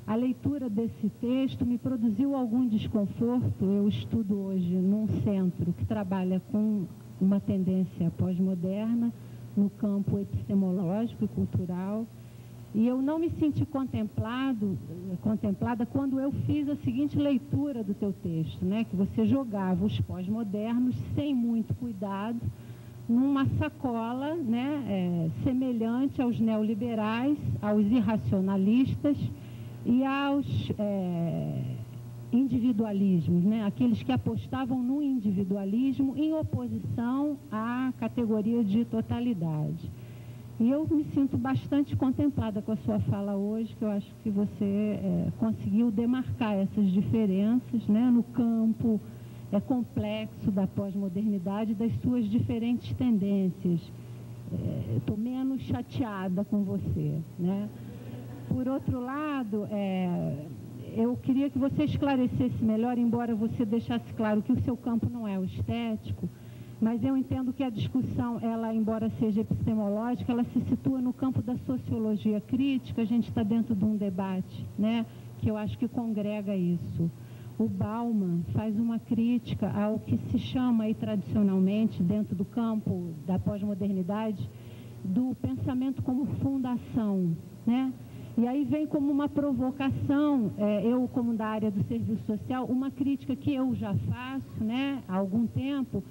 Speaker 3: a leitura desse texto me produziu algum desconforto. Eu estudo hoje num centro que trabalha com uma tendência pós-moderna, no campo epistemológico e cultural, e eu não me senti contemplada quando eu fiz a seguinte leitura do teu texto, né, que você jogava os pós-modernos sem muito cuidado numa sacola, né, semelhante aos neoliberais, aos irracionalistas e aos individualismos, né, aqueles que apostavam no individualismo em oposição à categoria de totalidade. E eu me sinto bastante contemplada com a sua fala hoje, que eu acho que você conseguiu demarcar essas diferenças, né, no campo complexo da pós-modernidade, das suas diferentes tendências. Estou menos chateada com você, né? Por outro lado, eu queria que você esclarecesse melhor, embora você deixasse claro que o seu campo não é o estético, mas eu entendo que a discussão, ela, embora seja epistemológica, ela se situa no campo da sociologia crítica. A gente está dentro de um debate, né, que eu acho que congrega isso. O Bauman faz uma crítica ao que se chama aí tradicionalmente, dentro do campo da pós-modernidade, do pensamento como fundação, né? E aí vem como uma provocação, eu como da área do serviço social, uma crítica que eu já faço, né, há algum tempo,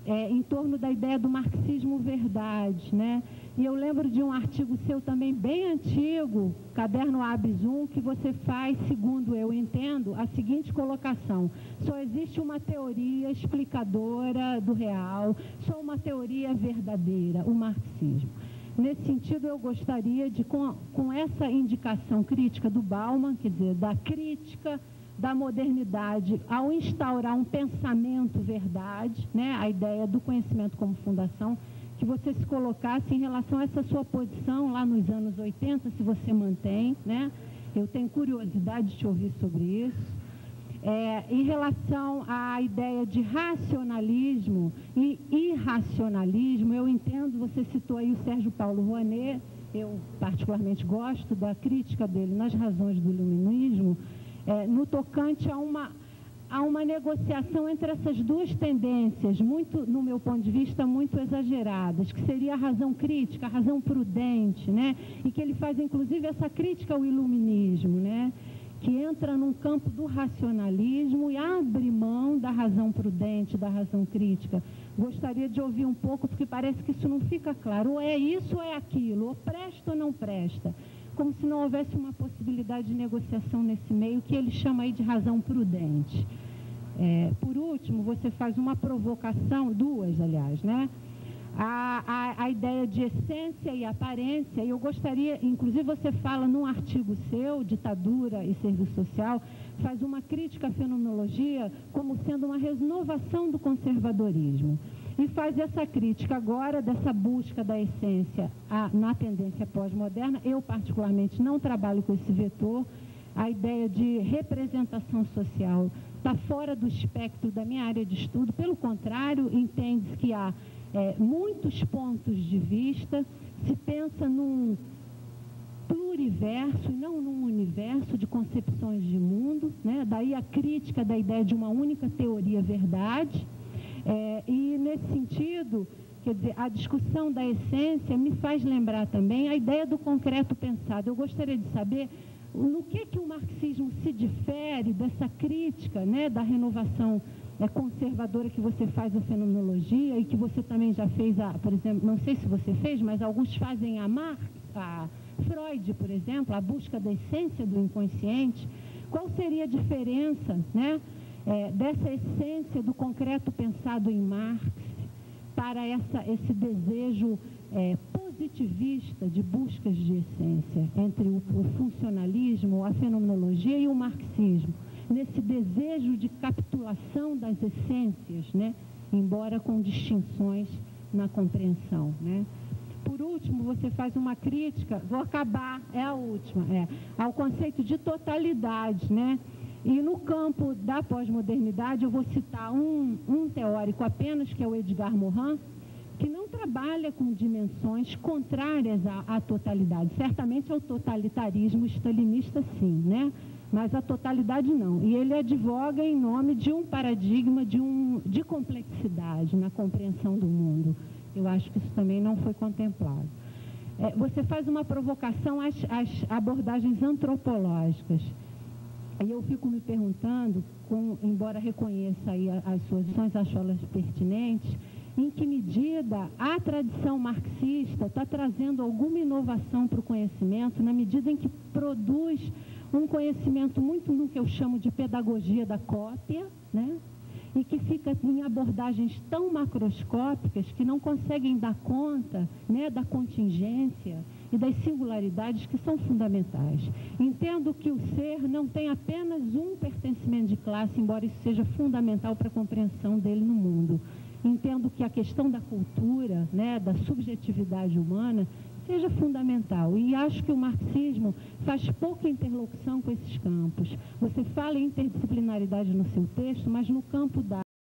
Speaker 3: em torno da ideia do marxismo-verdade, né? E eu lembro de um artigo seu também bem antigo, Caderno Abs 1, que você faz, segundo eu entendo, a seguinte colocação: só existe uma teoria explicadora do real, só uma teoria verdadeira, o marxismo. Nesse sentido, eu gostaria de, com essa indicação crítica do Bauman, quer dizer, da crítica da modernidade ao instaurar um pensamento verdade, né, a ideia do conhecimento como fundação, que você se colocasse em relação a essa sua posição lá nos anos 80, se você mantém, né, Eu tenho curiosidade de te ouvir sobre isso. Em relação à ideia de racionalismo e irracionalismo, eu entendo, você citou aí o Sérgio Paulo Rouanet, eu particularmente gosto da crítica dele nas razões do iluminismo, no tocante a uma negociação entre essas duas tendências, muito, no meu ponto de vista, muito exageradas, que seria a razão crítica, a razão prudente, né? E que ele faz, inclusive, essa crítica ao iluminismo, né? Que entra num campo do racionalismo e abre mão da razão prudente, da razão crítica. Gostaria de ouvir um pouco, porque parece que isso não fica claro. Ou é isso ou é aquilo, ou presta ou não presta. Como se não houvesse uma possibilidade de negociação nesse meio, que ele chama aí de razão prudente. Por último, você faz uma provocação, duas, aliás, né? A ideia de essência e aparência, e eu gostaria, inclusive você fala num artigo seu, Ditadura e Serviço Social, faz uma crítica à fenomenologia como sendo uma renovação do conservadorismo. E faz essa crítica agora dessa busca da essência na tendência pós-moderna. Eu, particularmente, não trabalho com esse vetor. A ideia de representação social está fora do espectro da minha área de estudo. Pelo contrário, entende-se que há muitos pontos de vista, se pensa num pluriverso e não num universo de concepções de mundo, né? Daí a crítica da ideia de uma única teoria verdade. E nesse sentido, quer dizer, a discussão da essência me faz lembrar também a ideia do concreto pensado. Eu gostaria de saber no que o marxismo se difere dessa crítica, né, da renovação conservadora que você faz à fenomenologia e que você também já fez, por exemplo, não sei se você fez, mas alguns fazem a Freud, por exemplo, a busca da essência do inconsciente. Qual seria a diferença, né, dessa essência do concreto pensado em Marx para esse desejo positivista de buscas de essência entre o funcionalismo, a fenomenologia e o marxismo, nesse desejo de capitulação das essências, né, embora com distinções na compreensão, né? Por último, você faz uma crítica, vou acabar, é a última, ao conceito de totalidade, né? E no campo da pós-modernidade, eu vou citar um teórico apenas, que é o Edgar Morin, que não trabalha com dimensões contrárias à totalidade. Certamente ao totalitarismo stalinista, sim, né? Mas a totalidade não. E ele advoga em nome de um paradigma de complexidade na compreensão do mundo. Eu acho que isso também não foi contemplado. Você faz uma provocação às abordagens antropológicas. E eu fico me perguntando, embora reconheça aí as suas lições, acho elas pertinentes, em que medida a tradição marxista está trazendo alguma inovação para o conhecimento, na medida em que produz um conhecimento muito no que eu chamo de pedagogia da cópia, né? E que fica em abordagens tão macroscópicas que não conseguem dar conta, né, da contingência e das singularidades que são fundamentais. Entendo que o ser não tem apenas um pertencimento de classe, embora isso seja fundamental para a compreensão dele no mundo. Entendo que a questão da cultura, né, da subjetividade humana, seja fundamental. E acho que o marxismo faz pouca interlocução com esses campos. Você fala em interdisciplinaridade no seu texto, mas no campo da